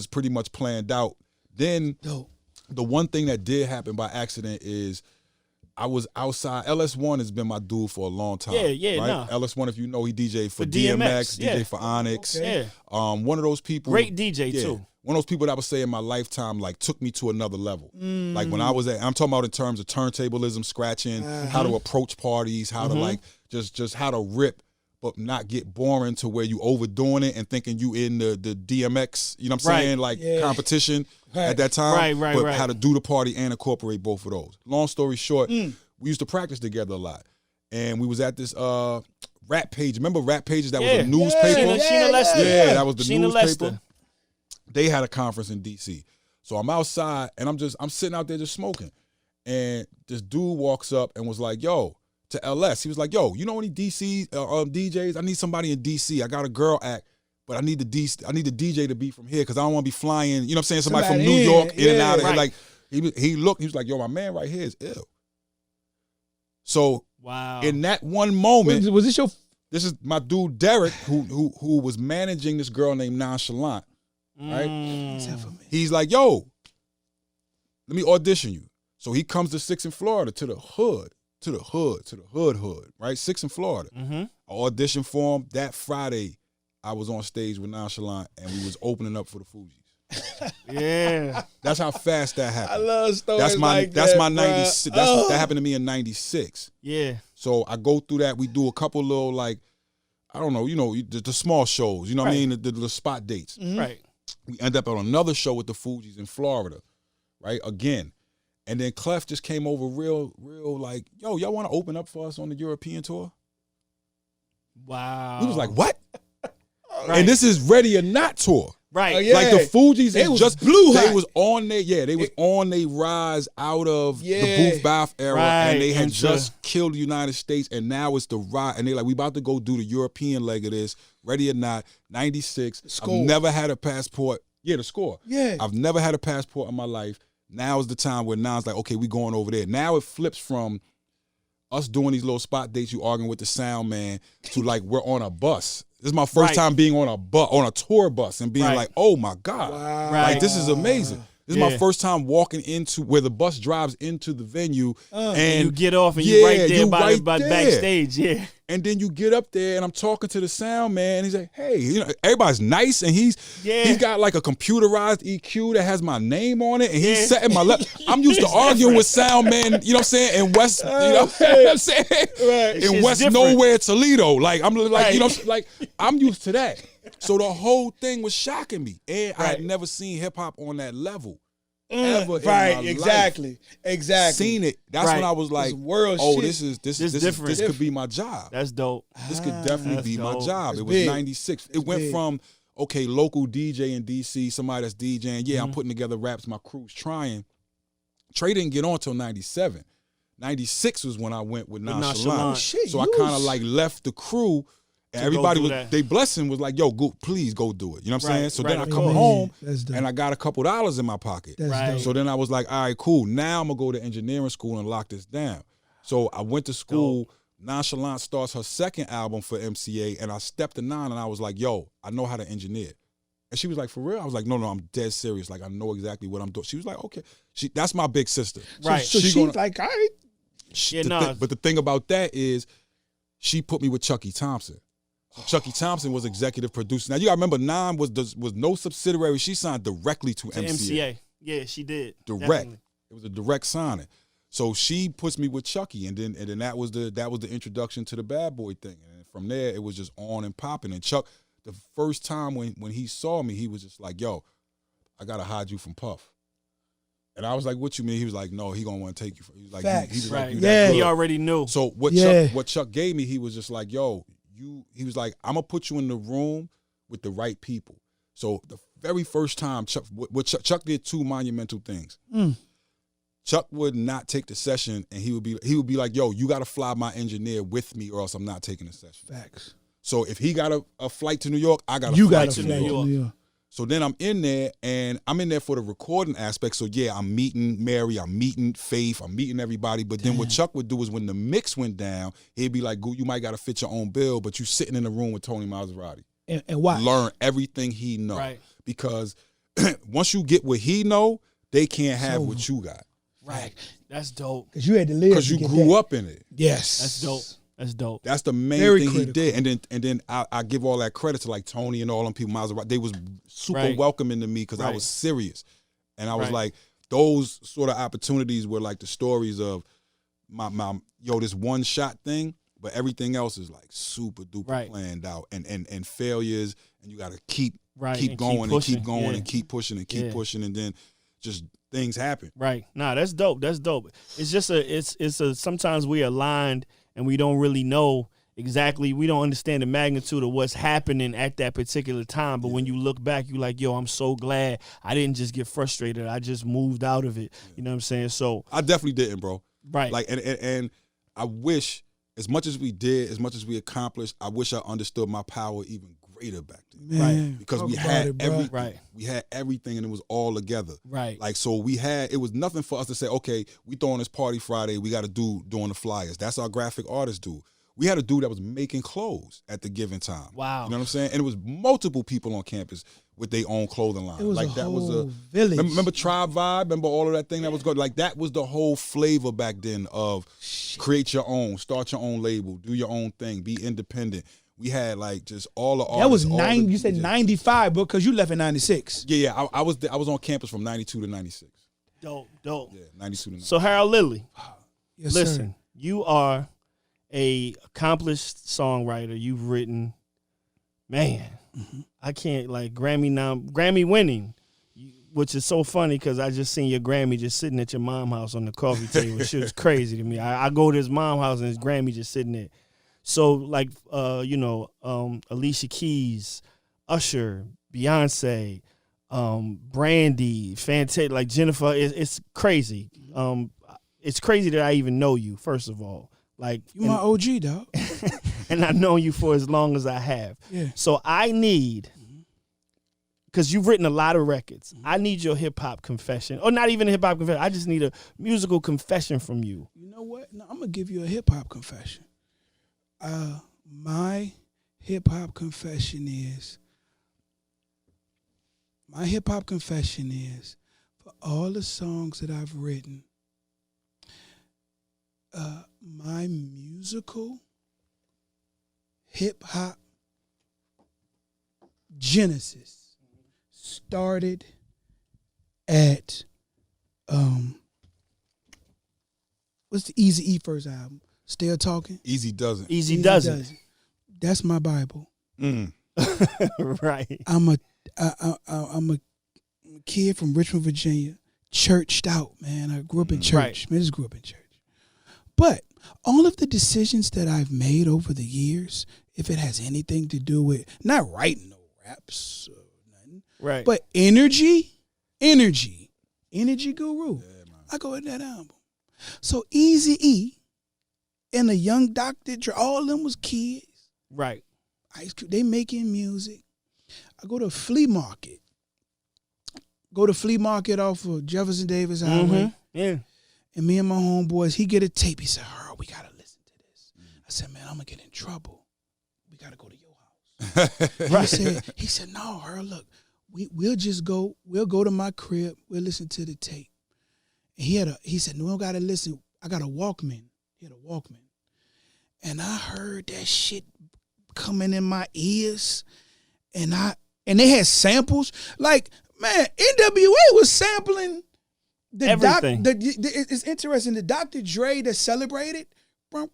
Speaker 6: pretty much planned out. Then the one thing that did happen by accident is I was outside. LS1 has been my dude for a long time.
Speaker 1: Yeah,
Speaker 6: right?
Speaker 1: nah.
Speaker 6: LS1, if you know, he DJ for
Speaker 1: DMX,
Speaker 6: DJ for Onyx.
Speaker 1: Okay.
Speaker 6: One of those people.
Speaker 1: Great DJ too.
Speaker 6: One of those people that I would say in my lifetime like took me to another level. Like when I was I'm talking about in terms of turntablism, scratching, how to approach parties, how to like just how to rip, but not get boring to where you overdoing it and thinking you in the DMX, you know what I'm saying? Like competition at that time.
Speaker 1: Right.
Speaker 6: But how to do the party and incorporate both of those. Long story short, we used to practice together a lot. And we was at this Rap Page. Remember Rap Pages? That was a newspaper?
Speaker 1: Sheena Lester.
Speaker 6: Yeah, that was the
Speaker 1: Sheena
Speaker 6: newspaper.
Speaker 1: Lester.
Speaker 6: They had a conference in DC. So I'm outside and I'm sitting out there just smoking. And this dude walks up and was like, yo, to LS. He was like, yo, you know any DC DJs? I need somebody in DC. I got a girl act, but I need the DJ to be from here because I don't want to be flying, you know what I'm saying? Somebody from New York in and out of it. Like he looked, he was like, yo, my man right here is ill. So in that one moment,
Speaker 2: Was this your?
Speaker 6: this is my dude Derek, who was managing this girl named Nonchalant. right?
Speaker 2: Except for me.
Speaker 6: He's like, yo, let me audition you. So he comes to 6 in Florida, to the hood, right? 6 in Florida. I auditioned for him. That Friday, I was on stage with Nonchalant, and we was opening up for the Fugees.
Speaker 1: Yeah.
Speaker 6: That's how fast that happened.
Speaker 2: I love stories
Speaker 6: That's my
Speaker 2: like
Speaker 6: that's
Speaker 2: that,
Speaker 6: my
Speaker 2: bruh.
Speaker 6: 96. That happened to me in 96.
Speaker 1: Yeah.
Speaker 6: So I go through that. We do a couple little, like, I don't know, the small shows, you know what I mean? The spot dates.
Speaker 1: Right.
Speaker 6: We end up on another show with the Fugees in Florida, right? Again. And then Clef just came over real like, yo, y'all want to open up for us on the European tour?
Speaker 1: Wow.
Speaker 6: We was like, what?
Speaker 1: Right.
Speaker 6: And this is Ready or Not tour.
Speaker 1: Right.
Speaker 2: Oh, yeah.
Speaker 6: Like the Fugees
Speaker 2: They
Speaker 6: is
Speaker 2: was
Speaker 6: just
Speaker 2: blue
Speaker 6: they
Speaker 2: hot.
Speaker 6: was on their rise out of the Booth Bath era,
Speaker 1: Right.
Speaker 6: and they had
Speaker 1: Into-
Speaker 6: just killed the United States, and now it's the rise, and they like, we about to go do the European leg of this, Ready or Not, 96.
Speaker 2: Score.
Speaker 6: I've never had a passport. Yeah, the score.
Speaker 2: Yeah.
Speaker 6: I've never had a passport in my life. Now is the time where now it's like, okay, we going over there. Now it flips from us doing these little spot dates, you arguing with the sound man, to like we're on a bus. This is my first
Speaker 1: Right.
Speaker 6: time being on a tour bus and being
Speaker 1: Right.
Speaker 6: like, oh my God.
Speaker 2: Wow.
Speaker 1: Right.
Speaker 6: Like, this is amazing. This is my first time walking into where the bus drives into the venue, and
Speaker 1: you get off and you right there
Speaker 6: you
Speaker 1: by
Speaker 6: right
Speaker 1: the
Speaker 6: there.
Speaker 1: backstage. Yeah.
Speaker 6: And then you get up there, and I'm talking to the sound man, and he's like, hey, everybody's nice, and he's got like a computerized EQ that has my name on it, and he's setting my left. I'm used to arguing with sound men, you know what I'm saying, in West, you know what I'm saying?
Speaker 1: It's
Speaker 6: In
Speaker 1: just
Speaker 6: West
Speaker 1: different.
Speaker 6: Nowhere, Toledo. Like, I'm like,
Speaker 1: Right.
Speaker 6: you know, like, I'm used to that. So the whole thing was shocking me. And I had never seen hip hop on that level. Ever in my life.
Speaker 2: Exactly.
Speaker 6: Seen it. That's
Speaker 1: Right.
Speaker 6: when I was like,
Speaker 2: It's world
Speaker 6: oh,
Speaker 2: shit.
Speaker 6: this
Speaker 1: different.
Speaker 6: could be my job.
Speaker 1: That's dope.
Speaker 6: This could definitely
Speaker 1: That's
Speaker 6: be my
Speaker 1: dope.
Speaker 6: job.
Speaker 2: It's
Speaker 6: It was
Speaker 2: big.
Speaker 6: 96. It went
Speaker 2: big.
Speaker 6: from, okay, local DJ in DC, somebody that's DJing. Yeah,
Speaker 1: Mm-hmm.
Speaker 6: I'm putting together raps, my crew's trying. Trey didn't get on till 97. 96 was when I went with Nonchalant.
Speaker 1: Nonchalant.
Speaker 2: Shit,
Speaker 6: So I
Speaker 2: you
Speaker 6: kind of
Speaker 2: was-
Speaker 6: like left the crew. And
Speaker 1: To go
Speaker 6: everybody
Speaker 1: do
Speaker 6: was,
Speaker 1: that.
Speaker 6: they blessing was like, yo, go, please go do it. You know what I'm
Speaker 1: Right,
Speaker 6: saying? So
Speaker 1: right,
Speaker 6: then I
Speaker 1: of
Speaker 6: come
Speaker 1: course.
Speaker 6: home
Speaker 2: That's dope.
Speaker 6: and I got a couple dollars in my pocket.
Speaker 2: That's
Speaker 1: Right.
Speaker 2: dope.
Speaker 6: So then I was like, all right, cool. Now I'm going to go to engineering school and lock this down. So I went to school. Nonchalant starts her second album for MCA, and I stepped to Nine, and I was like, yo, I know how to engineer. And she was like, for real? I was like, no, I'm dead serious. Like, I know exactly what I'm doing. She was like, okay. That's my big sister.
Speaker 1: Right.
Speaker 2: So
Speaker 6: She
Speaker 2: she's
Speaker 6: gonna-
Speaker 2: like, all right.
Speaker 1: Yeah,
Speaker 6: the
Speaker 1: nah.
Speaker 6: thing- but the thing about that is she put me with Chucky Thompson. So Chucky Thompson was executive producer. Now, you got to remember, Nine was no subsidiary. She signed directly to
Speaker 1: To
Speaker 6: MCA.
Speaker 1: MCA. Yeah, she did.
Speaker 6: Direct.
Speaker 1: Definitely.
Speaker 6: It was a direct signing. So she puts me with Chucky, and then that was the introduction to the Bad Boy thing. And from there, it was just on and popping. And Chuck, the first time when he saw me, he was just like, yo, I got to hide you from Puff. And I was like, what you mean? He was like, no, he going to want to take you. He was like,
Speaker 2: Facts.
Speaker 6: he was
Speaker 1: Right.
Speaker 6: like, you that
Speaker 2: Yeah.
Speaker 6: good.
Speaker 1: He already knew.
Speaker 6: So what
Speaker 2: Yeah.
Speaker 6: Chuck gave me, he was just like, yo, he was like, I'm gonna put you in the room with the right people. So the very first time Chuck did two monumental things. Chuck would not take the session, and he would be like, yo, you gotta fly my engineer with me or else I'm not taking the session.
Speaker 2: Facts.
Speaker 6: So if he got a flight to New York, I got a
Speaker 2: You
Speaker 6: flight
Speaker 2: got
Speaker 6: to
Speaker 2: to
Speaker 6: New
Speaker 2: fly
Speaker 6: York.
Speaker 2: to New York.
Speaker 6: So then I'm in there, and I'm in there for the recording aspect. So yeah, I'm meeting Mary, I'm meeting Faith, I'm meeting everybody. But then what Chuck would do is when the mix went down, he'd be like, you might got to fit your own bill, but you sitting in the room with Tony Maserati.
Speaker 2: And why?
Speaker 6: Learn everything he know.
Speaker 1: Right.
Speaker 6: Because once you get what he know, they can't have what you got.
Speaker 1: Right. That's dope.
Speaker 2: Because you had to live.
Speaker 6: Because you grew up in it.
Speaker 2: Yes.
Speaker 1: That's dope. That's dope.
Speaker 6: That's the main
Speaker 2: Very
Speaker 6: thing
Speaker 2: critical.
Speaker 6: he did. And then I give all that credit to like Tony and all them people, Maserati. They was super
Speaker 1: Right.
Speaker 6: welcoming to me because I
Speaker 1: Right.
Speaker 6: was serious. And I was
Speaker 1: Right.
Speaker 6: like, those sort of opportunities were like the stories of my this one shot thing, but everything else is like super duper
Speaker 1: Right.
Speaker 6: planned out and failures, and you gotta keep
Speaker 1: Right.
Speaker 6: keep
Speaker 1: And
Speaker 6: going and keep
Speaker 1: pushing.
Speaker 6: going
Speaker 1: Yeah.
Speaker 6: and keep pushing and keep
Speaker 1: Yeah.
Speaker 6: pushing, and then just things happen.
Speaker 1: Right. Nah, that's dope. That's dope. It's just sometimes we aligned and we don't really know exactly, we don't understand the magnitude of what's happening at that particular time. But when you look back, you're like, yo, I'm so glad I didn't just get frustrated. I just moved out of it. You know what I'm saying? So,
Speaker 6: I definitely didn't, bro.
Speaker 1: right.
Speaker 6: Like and I wish, as much as we did, as much as we accomplished, I wish I understood my power even greater back then.
Speaker 2: Man,
Speaker 6: Because
Speaker 2: talk
Speaker 6: we
Speaker 2: about
Speaker 6: had
Speaker 2: it, bro.
Speaker 6: everything.
Speaker 1: Right.
Speaker 6: We had everything, and it was all together.
Speaker 1: Right.
Speaker 6: Like, so it was nothing for us to say, okay, we throwing this party Friday, we got to do doing the flyers. That's our graphic artists do. We had a dude that was making clothes at the given time.
Speaker 1: Wow.
Speaker 6: You know what I'm saying? And it was multiple people on campus with their own clothing line.
Speaker 2: It was
Speaker 6: like
Speaker 2: a
Speaker 6: that was
Speaker 2: whole village.
Speaker 6: Remember Tribe Vibe? Remember all of that thing that was going? Like that was the whole flavor back then of create your own, start your own label, do your own thing, be independent. We had like just all the artists.
Speaker 2: That was
Speaker 6: all
Speaker 2: 9.
Speaker 6: the
Speaker 2: You said
Speaker 6: DJs.
Speaker 2: 95, because you left in 96.
Speaker 6: Yeah. I was on campus from 92 to 96.
Speaker 1: Dope.
Speaker 6: Yeah, 92 to 96.
Speaker 1: So Harold Lilly,
Speaker 2: Yes,
Speaker 1: listen,
Speaker 2: sir.
Speaker 1: you are a accomplished songwriter. You've written, man, I can't like Grammy winning, which is so funny because I just seen your Grammy just sitting at your mom's house on the coffee table. Shit was crazy to me. I go to his mom's house and his Grammy just sitting there. So like, Alicia Keys, Usher, Beyonce, Brandy, fantastic, like Jennifer. It's crazy. It's crazy that I even know you. First of all, like
Speaker 2: You my OG, dog.
Speaker 1: and I've known you for as long as I have.
Speaker 2: Yeah.
Speaker 1: So I need, because you've written a lot of records, I need your hip hop confession, or not even a hip hop confession. I just need a musical confession from you.
Speaker 2: You know what? No, I'm gonna give you a hip hop confession. My hip hop confession is for all the songs that I've written, my musical hip hop genesis started at what's the Eazy-E first album? Still Talking?
Speaker 6: Easy doesn't.
Speaker 1: Easy does it.
Speaker 2: That's my Bible.
Speaker 1: Right.
Speaker 2: I'm a kid from Richmond, Virginia, churched out, man. I grew up in church.
Speaker 1: Right.
Speaker 2: Man, I just grew up in church. But all of the decisions that I've made over the years, if it has anything to do with not writing no raps or nothing,
Speaker 1: Right.
Speaker 2: but energy guru. I go with that album. So Eazy-E and the young Dr. Dre, all of them was kids.
Speaker 1: Right.
Speaker 2: Ice Cube, they making music. I go to flea market. Off of Jefferson Davis Highway.
Speaker 1: Yeah.
Speaker 2: And me and my homeboys, he get a tape. He said, Earl, we got to listen to this. I said, man, I'm going to get in trouble. We got to go to your house.
Speaker 1: Right.
Speaker 2: He said, no, Earl, look, we'll go to my crib. We'll listen to the tape. And he said, no, I got to listen. I got a Walkman. He had a Walkman. And I heard that shit coming in my ears. And they had samples. Like, man, NWA was sampling the
Speaker 1: everything.
Speaker 2: It's interesting. The Dr. Dre that celebrated, that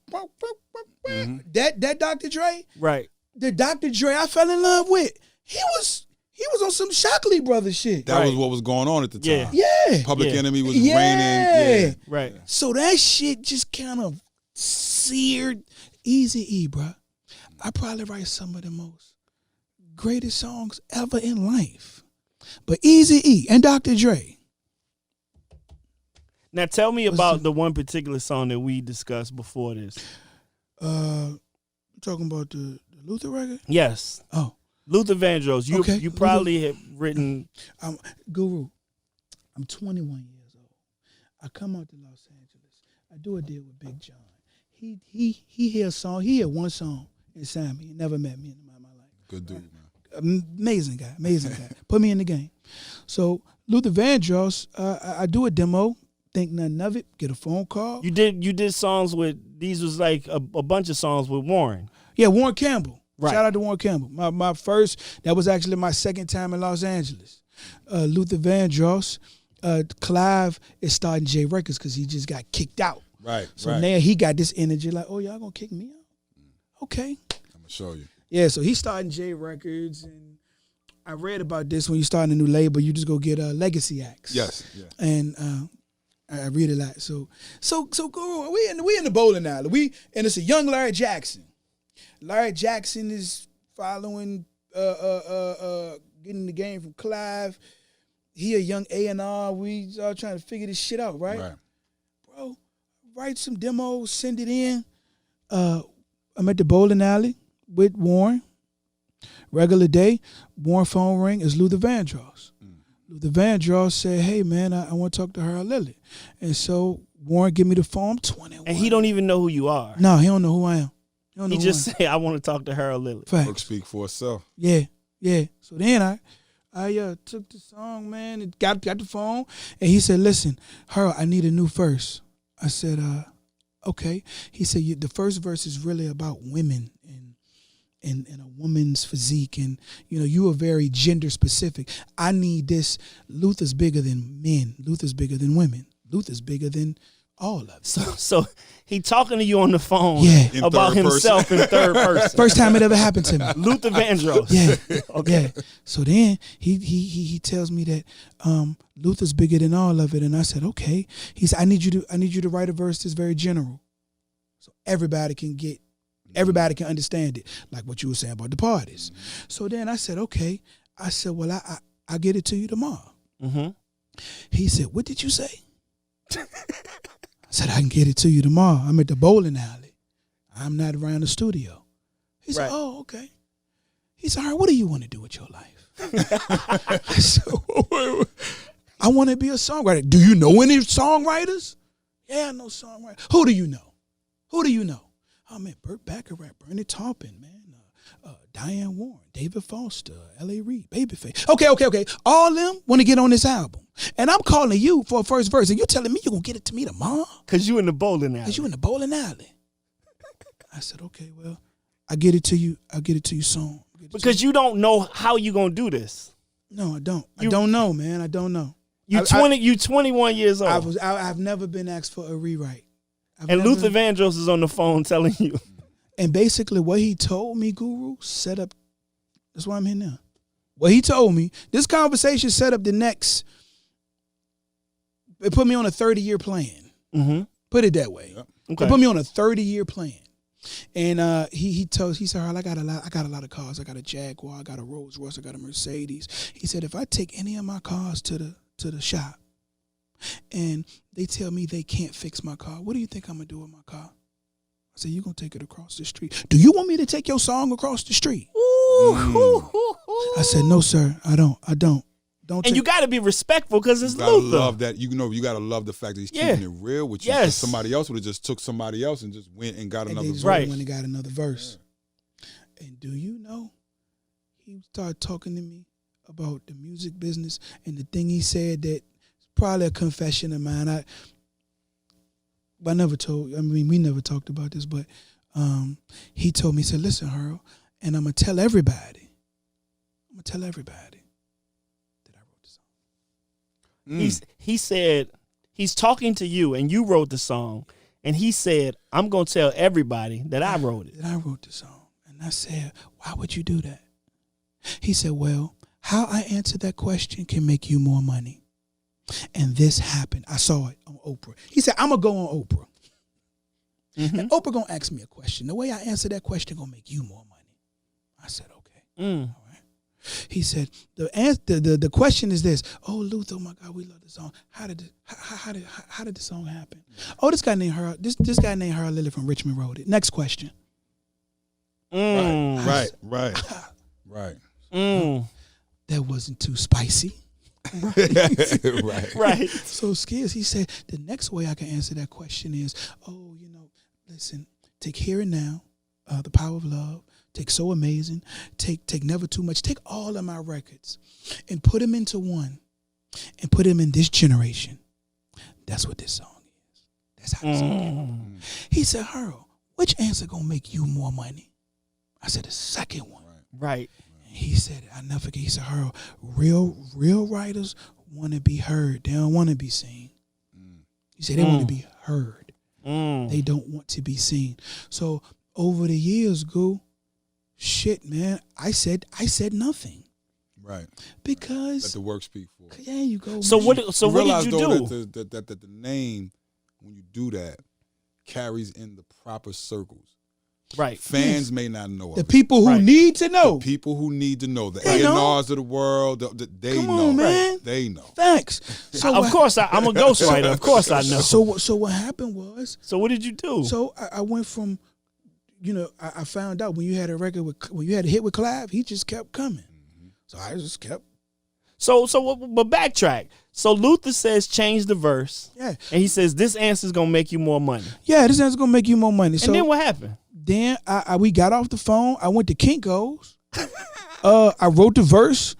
Speaker 2: Dr. Dre,
Speaker 1: Right.
Speaker 2: the Dr. Dre I fell in love with, he was on some Shockley Brothers shit.
Speaker 6: That was what was going on at the time.
Speaker 2: Yeah.
Speaker 6: Public
Speaker 1: Yeah.
Speaker 6: Enemy was
Speaker 2: Yeah.
Speaker 6: reigning. Yeah.
Speaker 1: Right.
Speaker 2: So that shit just kind of seared Eazy-E, bruh. I probably write some of the most greatest songs ever in life. But Eazy-E and Dr. Dre.
Speaker 1: Now tell me about the one particular song that we discussed before this.
Speaker 2: You talking about the Luther record?
Speaker 1: Yes.
Speaker 2: Oh.
Speaker 1: Luther Vandross. You probably have written.
Speaker 2: Guru, I'm 21 years old. I come out to Los Angeles. I do a deal with Big John. He hear a song. He hear one song and signed me. He never met me in my life.
Speaker 6: Good dude, man.
Speaker 2: Amazing guy. Put me in the game. So Luther Vandross, I do a demo. Think nothing of it. Get a phone call.
Speaker 1: You did songs with, these was like a bunch of songs with Warren.
Speaker 2: Yeah, Warren Campbell.
Speaker 1: Right.
Speaker 2: Shout out to Warren Campbell. My first, that was actually my second time in Los Angeles. Luther Vandross, Clive is starting J Records because he just got kicked out.
Speaker 6: Right.
Speaker 2: So now he got this energy like, oh, y'all gonna kick me out? Okay.
Speaker 6: I'm gonna show you.
Speaker 2: Yeah, so he's starting J Records, and I read about this when you start a new label, you just go get legacy acts.
Speaker 6: Yes. Yeah.
Speaker 2: And I read a lot. So Guru, we in the bowling alley. And it's a young Larry Jackson. Larry Jackson is following getting the game from Clive. He a young A&R. We all trying to figure this shit out, right?
Speaker 6: Right.
Speaker 2: Bro, write some demos, send it in. I'm at the bowling alley with Warren. Regular day, Warren phone ring is Luther Vandross. Luther Vandross said, hey, man, I want to talk to Harold Lilly. And so Warren give me the phone. I'm 21.
Speaker 1: And he don't even know who you are.
Speaker 2: No, he don't know who I am. You don't know
Speaker 1: He just
Speaker 2: one.
Speaker 1: said, I want to talk to Harold Lilly.
Speaker 6: Work
Speaker 2: Facts.
Speaker 6: speak for itself.
Speaker 2: Yeah. So then I took the song, man, and got the phone, and he said, "Listen, Harold, I need a new verse." I said, "Okay." He said, "The first verse is really about women and a woman's physique, and you are very gender specific. I need this. Luther's bigger than men. Luther's bigger than women. Luther's bigger than all of it."
Speaker 1: So he talking to you on the phone
Speaker 2: Yeah.
Speaker 6: In
Speaker 1: about
Speaker 6: third
Speaker 1: himself in third person.
Speaker 2: First time it ever happened to me.
Speaker 1: Luther Vandross.
Speaker 2: Yeah.
Speaker 1: Okay.
Speaker 2: Yeah. So then he tells me that Luther's bigger than all of it, and I said, okay. He said, I need you to write a verse that's very general, so everybody can understand it, like what you were saying about the parties. So then I said, okay. I said, well, I'll get it to you tomorrow.
Speaker 1: Mm-hmm.
Speaker 2: He said, what did you say? I said, I can get it to you tomorrow. I'm at the bowling alley. I'm not around the studio. He said,
Speaker 1: Right.
Speaker 2: oh, okay. He said, all right, what do you want to do with your life? I said, I want to be a songwriter. Do you know any songwriters? Yeah, I know songwriters. Who do you know? Oh, man, Burt Bacharach, Bernie Taupin, man. Diane Warren, David Foster, L.A. Reid, Babyface. Okay. All them want to get on this album. And I'm calling you for a first verse, and you're telling me you're going to get it to me tomorrow?
Speaker 1: Because you in the bowling alley.
Speaker 2: Because you in the bowling alley. I said, okay, well, I'll get it to you soon.
Speaker 1: Because you don't know how you going to do this.
Speaker 2: No, I don't. I don't know, man. I don't know.
Speaker 1: You 21 years old.
Speaker 2: I've never been asked for a rewrite.
Speaker 1: And Luther Vandross is on the phone telling you.
Speaker 2: And basically what he told me, Guru, set up, that's why I'm here now. What he told me, this conversation set up the next, it put me on a 30-year plan.
Speaker 1: Mm-hmm.
Speaker 2: Put it that way.
Speaker 1: Okay.
Speaker 2: It put me on a 30-year plan. And he said, I got a lot of cars. I got a Jaguar, I got a Rolls Royce, I got a Mercedes. He said, if I take any of my cars to the shop and they tell me they can't fix my car, what do you think I'm gonna do with my car? I said, you're going to take it across the street. Do you want me to take your song across the street? I said, no, sir, I don't.
Speaker 1: And you got to be respectful because it's
Speaker 6: You gotta
Speaker 1: Luther.
Speaker 6: love that. You gotta love the fact that he's
Speaker 1: Yeah.
Speaker 6: keeping it real with you.
Speaker 1: Yes.
Speaker 6: 'Cause somebody else would have just took somebody else and just went and got
Speaker 2: And
Speaker 6: another
Speaker 2: they just
Speaker 6: verse.
Speaker 1: Right.
Speaker 2: went and got another verse. And do you know, he started talking to me about the music business, and the thing he said that probably a confession of mine. We never talked about this, but he told me, he said, listen, Harold, and I'm going to tell everybody that I wrote the song.
Speaker 1: He said, he's talking to you and you wrote the song. And he said, I'm going to tell everybody that I wrote it.
Speaker 2: That I wrote the song. And I said, why would you do that? He said, well, how I answer that question can make you more money. And this happened. I saw it on Oprah. He said, I'm going to go on Oprah.
Speaker 1: Mm-hmm.
Speaker 2: And Oprah going to ask me a question. The way I answer that question going to make you more money. I said, okay. All right. He said, the question is this. Oh, Luther, oh my God, we love the song. How did the song happen? Oh, this guy named Harold, this guy named Harold Lilly from Richmond wrote it. Next question.
Speaker 6: Right.
Speaker 2: That wasn't too spicy.
Speaker 6: Right.
Speaker 2: So Skills, he said, the next way I can answer that question is, listen, take Here and Now, The Power of Love, take So Amazing, take Never Too Much, take all of my records and put them into one and put them in this generation. That's what this song is. That's how the song is. He said, Harold, which answer gonna make you more money? I said, the second one.
Speaker 1: Right.
Speaker 2: He said, I never forget, he said, Harold, real writers want to be heard. They don't want to be seen. He said they want to be heard. They don't want to be seen. So over the years, shit, man, I said nothing.
Speaker 6: Right.
Speaker 2: Because
Speaker 6: Let the work speak for it.
Speaker 2: there you go.
Speaker 1: So
Speaker 2: man.
Speaker 1: what
Speaker 6: realize,
Speaker 1: did you
Speaker 6: though,
Speaker 1: do?
Speaker 6: that the name, when you do that, carries in the proper circles.
Speaker 1: Right.
Speaker 6: Fans may not know
Speaker 2: The
Speaker 6: of it.
Speaker 2: people who need to know.
Speaker 6: The people who need to know. The
Speaker 2: They know.
Speaker 6: A&Rs of the world, they
Speaker 2: Come
Speaker 6: know.
Speaker 2: on, man.
Speaker 6: They know.
Speaker 2: Facts. So
Speaker 1: Of course, I'm a ghostwriter. Of course I know.
Speaker 2: So what happened was,
Speaker 1: So what did you do?
Speaker 2: so I went from, I found out when you had a hit with Clive, he just kept coming. So I just kept.
Speaker 1: But backtrack. So Luther says change the verse.
Speaker 2: Yeah.
Speaker 1: And he says this answer's gonna make you more money.
Speaker 2: Yeah, this is gonna make you more money. So
Speaker 1: And then what happened?
Speaker 2: Then we got off the phone. I went to Kinko's. I wrote the verse,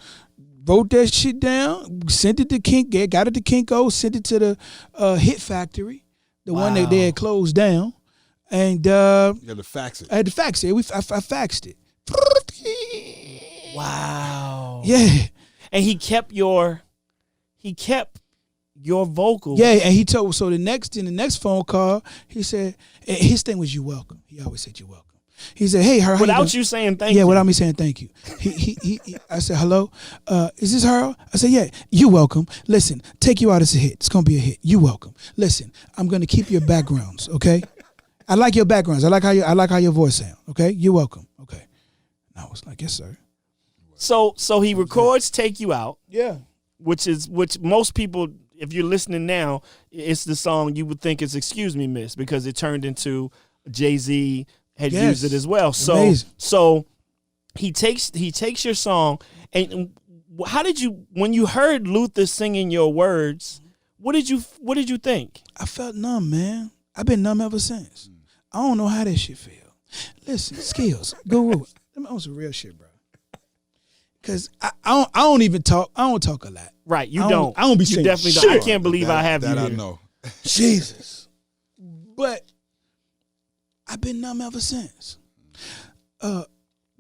Speaker 2: wrote that shit down, sent it to got it to Kinko's, sent it to the Hit Factory, the one that they had closed down. And
Speaker 6: you had to fax it.
Speaker 2: I had to fax it. I faxed it.
Speaker 1: Wow.
Speaker 2: Yeah.
Speaker 1: And he kept your vocals.
Speaker 2: Yeah, and he told in the next phone call, he said his thing was "You welcome." He always said "You welcome." He said, "Hey, Harold."
Speaker 1: Without you saying thank you.
Speaker 2: Yeah, without me saying thank you. He I said, "Hello, is this Harold?" I said, "Yeah, you welcome. Listen, Take You Out is a hit. It's gonna be a hit. You welcome. Listen, I'm gonna keep your backgrounds, okay? I like your backgrounds. I like how your voice sounds. Okay, you welcome. Okay." And I was like, "Yes, sir."
Speaker 1: So he records "Take You Out."
Speaker 2: Yeah.
Speaker 1: Which most people, if you're listening now, it's the song you would think is "Excuse Me, Miss," because it turned into Jay-Z had used it as well. So
Speaker 2: amazing.
Speaker 1: So he takes your song, and how did you, when you heard Luther singing your words, what did you think?
Speaker 2: I felt numb, man. I've been numb ever since. I don't know how that shit feel. Listen, Skills, Guru, I'm on some real shit, bro. Cause I don't even talk. I don't talk a lot.
Speaker 1: Right, you
Speaker 2: I
Speaker 1: don't.
Speaker 2: I don't be
Speaker 1: you
Speaker 2: saying
Speaker 1: definitely
Speaker 2: shit.
Speaker 1: don't. I can't believe I have
Speaker 6: that
Speaker 1: you
Speaker 6: I
Speaker 1: here.
Speaker 6: know.
Speaker 2: Jesus. But I've been numb ever since. Big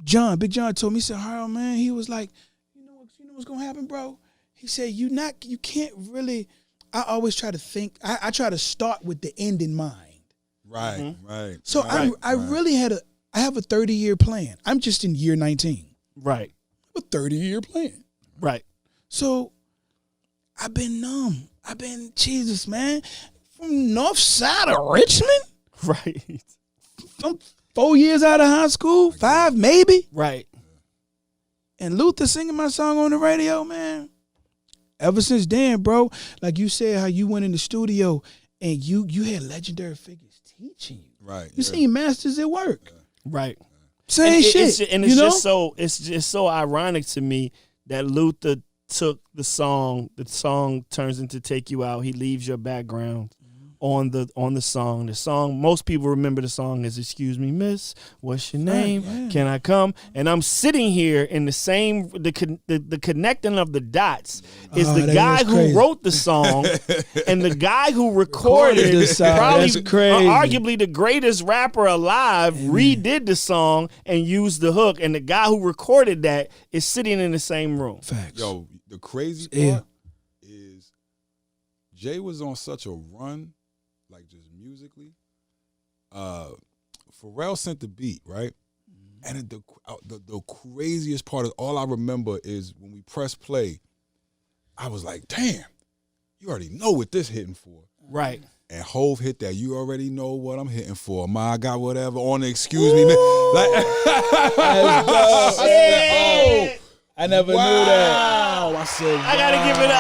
Speaker 2: John told me, he said, "Harold, man," he was like, you know what's gonna happen, bro? He said, you can't really, I always try to think, I try to start with the end in mind.
Speaker 6: Right, right.
Speaker 2: So
Speaker 6: right,
Speaker 2: I really I have a 30-year plan. I'm just in year 19.
Speaker 1: Right.
Speaker 2: A 30-year plan.
Speaker 1: Right.
Speaker 2: So I've been numb. I've been, Jesus, man, from north side of Richmond.
Speaker 1: Right.
Speaker 2: I'm 4 years out of high school, 5 maybe.
Speaker 1: Right.
Speaker 2: And Luther singing my song on the radio, man. Ever since then, bro, like you said, how you went in the studio and you had legendary figures teaching you.
Speaker 6: Right.
Speaker 2: You seen masters at work.
Speaker 1: Right.
Speaker 2: Same shit.
Speaker 1: It's just so ironic to me that Luther took the song turns into "Take You Out." He leaves your background on the song. The song, most people remember the song as "Excuse Me, Miss, what's your name?
Speaker 2: yeah.
Speaker 1: Can I come?" And I'm sitting here in the same the connecting of the dots is the
Speaker 2: that
Speaker 1: guy
Speaker 2: is
Speaker 1: who
Speaker 2: crazy.
Speaker 1: wrote the song and the guy who recorded
Speaker 2: the song.
Speaker 1: probably
Speaker 2: That's crazy.
Speaker 1: arguably the greatest rapper alive redid the song and used the hook, and the guy who recorded that is sitting in the same room.
Speaker 2: Facts.
Speaker 6: Yo, the crazy
Speaker 2: Yeah.
Speaker 6: part is Jay was on such a run, like just musically. Pharrell sent the beat, right? And the craziest part of all I remember is when we pressed play, I was like, damn, you already know what this hitting for.
Speaker 1: Right.
Speaker 6: And Hove hit that. You already know what I'm hitting for. I got whatever on the excuse me, man. Like,
Speaker 2: I never knew that.
Speaker 6: I said,
Speaker 1: I gotta give it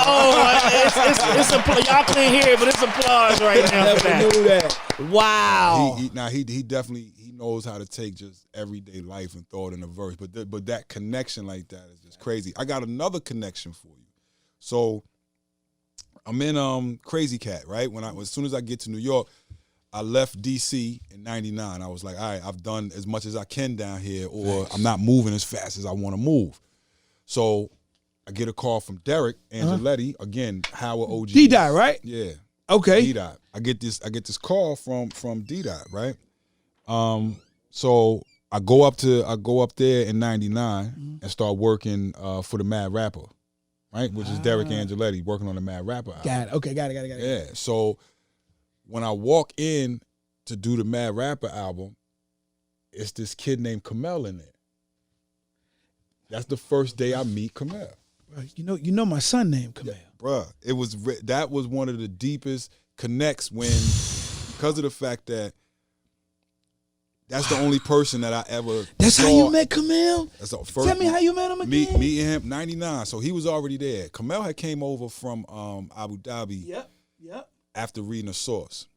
Speaker 1: it's y'all can't hear it, but it's applause right now for that.
Speaker 2: Knew that.
Speaker 1: Wow.
Speaker 6: He definitely knows how to take just everyday life and throw it in a verse. But that connection like that is just crazy. I got another connection for you. So I'm in Crazy Cat, right? As soon as I get to New York, I left DC in '99. I was like, all right, I've done as much as I can down here, or I'm not moving as fast as I want to move. So I get a call from Derek Angeletti, again, Howard OG.
Speaker 2: D-Dot, right?
Speaker 6: Yeah.
Speaker 2: Okay.
Speaker 6: D-Dot. I get this call from D-Dot, right? So I go up there in '99 and start working for the Mad Rapper, right? Which is Derek Angeletti working on the Mad Rapper album.
Speaker 2: Got it. Okay, got it.
Speaker 6: Yeah. So when I walk in to do the Mad Rapper album, it's this kid named Kamel in there. That's the first day I meet Kamel.
Speaker 2: You know my son named Kamel.
Speaker 6: Bruh, that was one of the deepest connects because of the fact that that's the only person that I ever
Speaker 2: That's
Speaker 6: saw.
Speaker 2: how you met Kamel?
Speaker 6: That's the first.
Speaker 2: Tell me how you met him again.
Speaker 6: Meeting him, '99. So he was already there. Kamel had came over from Abu Dhabi
Speaker 2: Yep.
Speaker 6: after reading a source.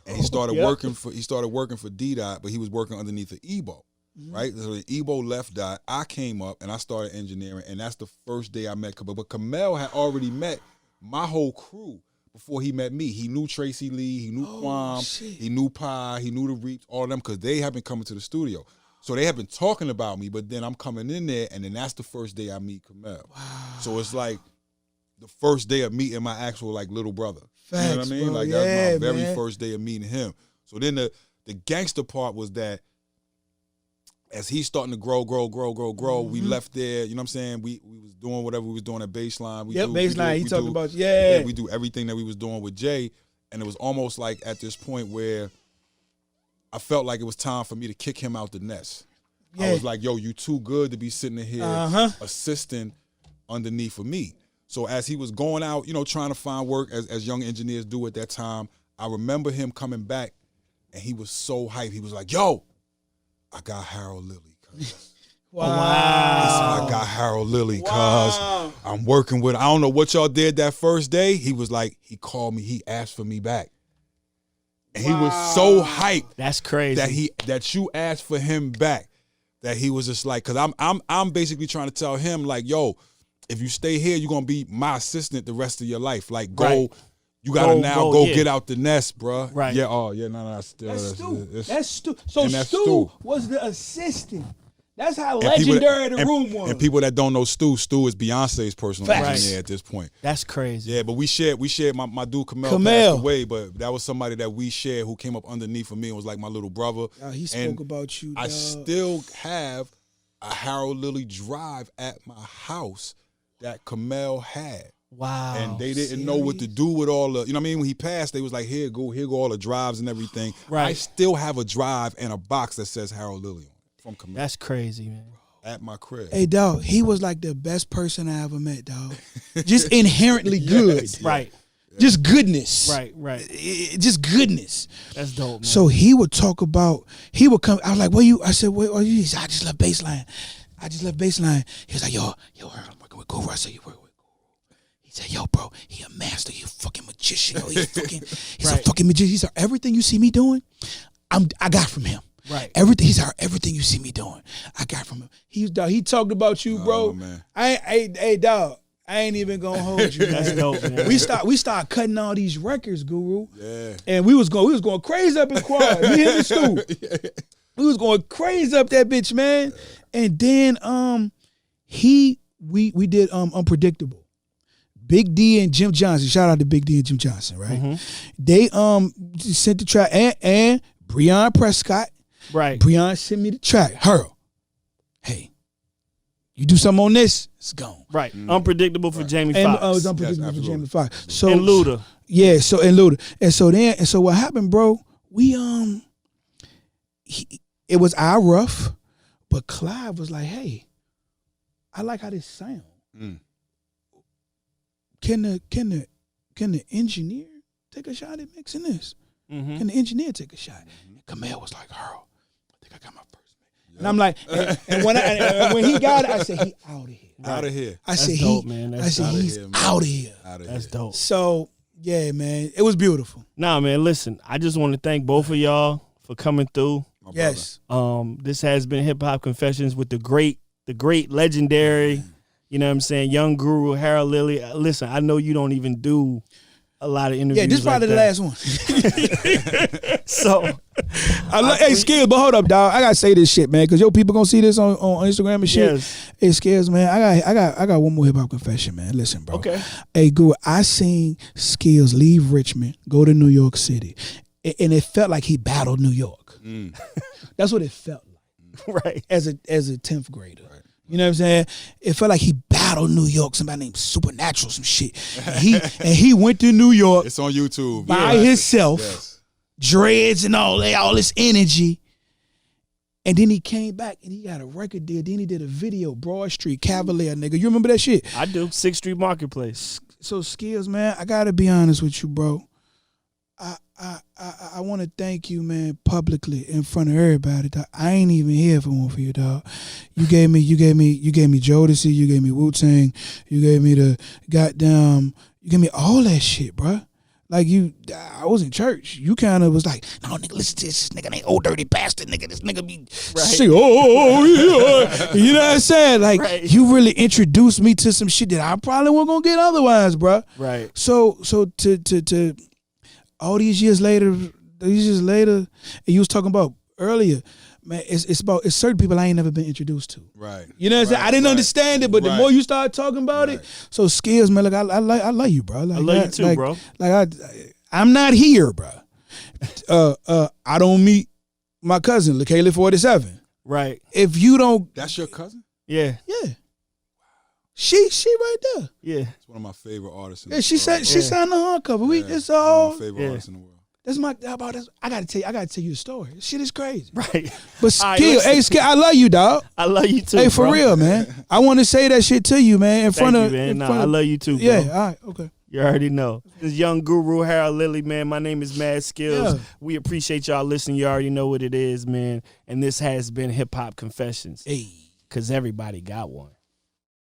Speaker 6: And he started working for D-Dot, but he was working underneath the Ebo. Right? So the Ebo left Dot. I came up and I started engineering, and that's the first day I met Kamel. But Kamel had already met my whole crew before he met me. He knew Tracy Lee, he knew Quam,
Speaker 2: shit.
Speaker 6: he knew Pi, he knew the Reaps, all of them, because they have been coming to the studio. So they have been talking about me, but then I'm coming in there, and then that's the first day I meet Kamel. Wow. So it's like the first day of meeting my actual like little brother.
Speaker 2: Facts,
Speaker 6: you know what I mean?
Speaker 2: bro.
Speaker 6: Like
Speaker 2: Yeah,
Speaker 6: that was my very
Speaker 2: man.
Speaker 6: first day of meeting him. So then the gangster part was that as he's starting to grow, we left there, you know what I'm saying? We was doing whatever we was doing at Baseline.
Speaker 2: Baseline, he talked about,
Speaker 6: we do everything that we was doing with Jay, and it was almost like at this point where I felt like it was time for me to kick him out the nest.
Speaker 2: Yeah.
Speaker 6: I was like, yo, you too good to be sitting in here assisting underneath of me. So as he was going out, you know, trying to find work as young engineers do at that time, I remember him coming back, and he was so hyped. He was like, yo, I got Harold Lilly, cuz.
Speaker 2: Wow.
Speaker 6: I got Harold Lilly, cuz. I'm working with, I don't know what y'all did that first day. He was like, he called me, he asked for me back. And he was so hyped.
Speaker 1: That's crazy.
Speaker 6: That you asked for him back. That he was just like, cause I'm basically trying to tell him, like, yo, if you stay here, you're gonna be my assistant the rest of your life. Like, go, you gotta go get out the nest, bruh.
Speaker 1: Right.
Speaker 6: Yeah, no, still.
Speaker 2: That's Stu. So
Speaker 6: and that's
Speaker 2: Stu was the assistant. That's how legendary the room was.
Speaker 6: And people that don't know Stu is Beyonce's personal engineer at this point.
Speaker 1: That's crazy.
Speaker 6: Yeah, but we shared my dude Kamel passed away, but that was somebody that we shared who came up underneath of me and was like my little brother.
Speaker 2: He spoke about you,
Speaker 6: I
Speaker 2: dog.
Speaker 6: still have a Harold Lilly drive at my house that Kamel had.
Speaker 1: Wow.
Speaker 6: And they didn't know what to do with all the, you know what I mean? When he passed, they was like, here go all the drives and everything.
Speaker 1: Right.
Speaker 6: I still have a drive and a box that says Harold Lilly on it from Kamel.
Speaker 1: That's crazy, man.
Speaker 6: At my crib.
Speaker 2: Hey, dog, he was like the best person I ever met, dog. Just inherently good.
Speaker 1: Right.
Speaker 2: Just goodness.
Speaker 1: Right.
Speaker 2: Just goodness.
Speaker 1: That's dope, man.
Speaker 2: So he would talk about, he would come, I was like, where you? I said, where are you? He said, I just left Baseline. He was like, yo, I'm working with Guru. I said, you work with Guru? He said, yo, bro, he a master. He a fucking magician. Yo, he's a fucking magician. He said, everything you see me doing, I got from him.
Speaker 1: Right.
Speaker 2: Everything you see me doing, I got from him. He talked about you, bro.
Speaker 6: Oh, man.
Speaker 2: Hey, dog, I ain't even gonna hold you, man.
Speaker 1: That's dope, man.
Speaker 2: We start cutting all these records, Guru.
Speaker 6: Yeah.
Speaker 2: And we was going crazy up in quad. Me and the Stu. We was going crazy up that bitch, man. And then we did Unpredictable. Big D and Jim Johnson. Shout out to Big D and Jim Johnson, right?
Speaker 1: Mm-hmm.
Speaker 2: They sent the track and Breon Prescott.
Speaker 1: Right.
Speaker 2: Breon sent me the track. Harold, hey, you do something on this, it's gone.
Speaker 1: Right. Unpredictable for Jamie
Speaker 2: And
Speaker 1: Foxx.
Speaker 2: it was Unpredictable for Jamie Foxx. So
Speaker 1: And Luda.
Speaker 2: Yeah, and Luda. And so what happened, bro? We it was our rough, but Clive was like, hey, I like how this sound. Can the engineer take a shot at mixing this?
Speaker 1: Mm-hmm.
Speaker 2: Can the engineer take a shot? And Kamel was like, Harold, I think I got my first mate. And I'm like, and when he got it, I said, he out of here.
Speaker 6: Out of here.
Speaker 2: I said,
Speaker 1: dope, man. That's
Speaker 2: he's out of here.
Speaker 1: That's dope.
Speaker 2: So, yeah, man, it was beautiful.
Speaker 1: Nah, man, listen, I just want to thank both of y'all for coming through.
Speaker 6: My
Speaker 2: Yes.
Speaker 1: This has been Hip Hop Confessions with the great legendary, you know what I'm saying, young guru Harold Lilly. Listen, I know you don't even do a lot of interviews.
Speaker 2: Yeah, this is probably
Speaker 1: like
Speaker 2: the last one.
Speaker 1: So,
Speaker 2: hey, Skills, but hold up, dog. I gotta say this shit, man, because people gonna see this on Instagram and shit.
Speaker 1: Yes.
Speaker 2: Hey, Skills, man, I got one more hip hop confession, man. Listen, bro.
Speaker 1: Okay.
Speaker 2: Hey, Guru, I seen Skills leave Richmond, go to New York City, and it felt like he battled New York. That's what it felt like.
Speaker 1: right.
Speaker 2: As a 10th grader. Right. You know what I'm saying? It felt like he battled New York, somebody named Supernatural, some shit. And he went to New York.
Speaker 6: It's on YouTube.
Speaker 2: By himself, dreads and all this energy. And then he came back and he got a record deal. Then he did a video, Broad Street, Cavalier, nigga. You remember that shit?
Speaker 1: I do. 6th Street Marketplace.
Speaker 2: So, Skills, man, I gotta be honest with you, bro. I want to thank you, man, publicly in front of everybody. Dog. I ain't even here if it weren't for you, dog. You gave me Jodeci, you gave me Wu-Tang, you gave me you gave me all that shit, bro. Like I was in church. You kind of was like, no, nigga, listen to this nigga, ain't old dirty bastard, nigga. This nigga be sing, oh yeah. You know what I'm saying? Like you really introduced me to some shit that I probably wasn't gonna get otherwise, bro.
Speaker 1: Right.
Speaker 2: So to all these years later, and you was talking about earlier, man, it's certain people I ain't never been introduced to.
Speaker 6: Right.
Speaker 2: You know what I'm saying? I didn't understand it, but the more you start talking about it, so skills, man. Like I love you, bro. Like,
Speaker 1: I love you too, bro.
Speaker 2: Like I'm not here, bro. I don't meet my cousin, LaKayla 47.
Speaker 1: Right.
Speaker 2: If you don't,
Speaker 6: That's your cousin?
Speaker 1: Yeah.
Speaker 2: yeah. She right there.
Speaker 1: Yeah.
Speaker 6: It's one of my favorite artists.
Speaker 2: Yeah, she said she signed the hardcover. It's
Speaker 6: one
Speaker 2: all.
Speaker 6: of my favorite artists in the world.
Speaker 2: That's my. How about this? I gotta tell you the story. This shit is crazy.
Speaker 1: Right.
Speaker 2: But Skill,
Speaker 1: All right,
Speaker 2: hey, Skill, I love you, dog.
Speaker 1: I love you too.
Speaker 2: Hey, for
Speaker 1: bro.
Speaker 2: real, man. I want to say that shit to you, man. In front
Speaker 1: Thank
Speaker 2: of,
Speaker 1: you, man.
Speaker 2: in
Speaker 1: Nah,
Speaker 2: front
Speaker 1: I
Speaker 2: of,
Speaker 1: love you too, bro.
Speaker 2: Yeah. All right. Okay.
Speaker 1: You already know. This young guru, Harold Lilly, man. My name is Mad Skills.
Speaker 2: Yeah.
Speaker 1: We appreciate y'all listening. You already know what it is, man. And this has been Hip Hop Confessions.
Speaker 2: Hey.
Speaker 1: Because everybody got one.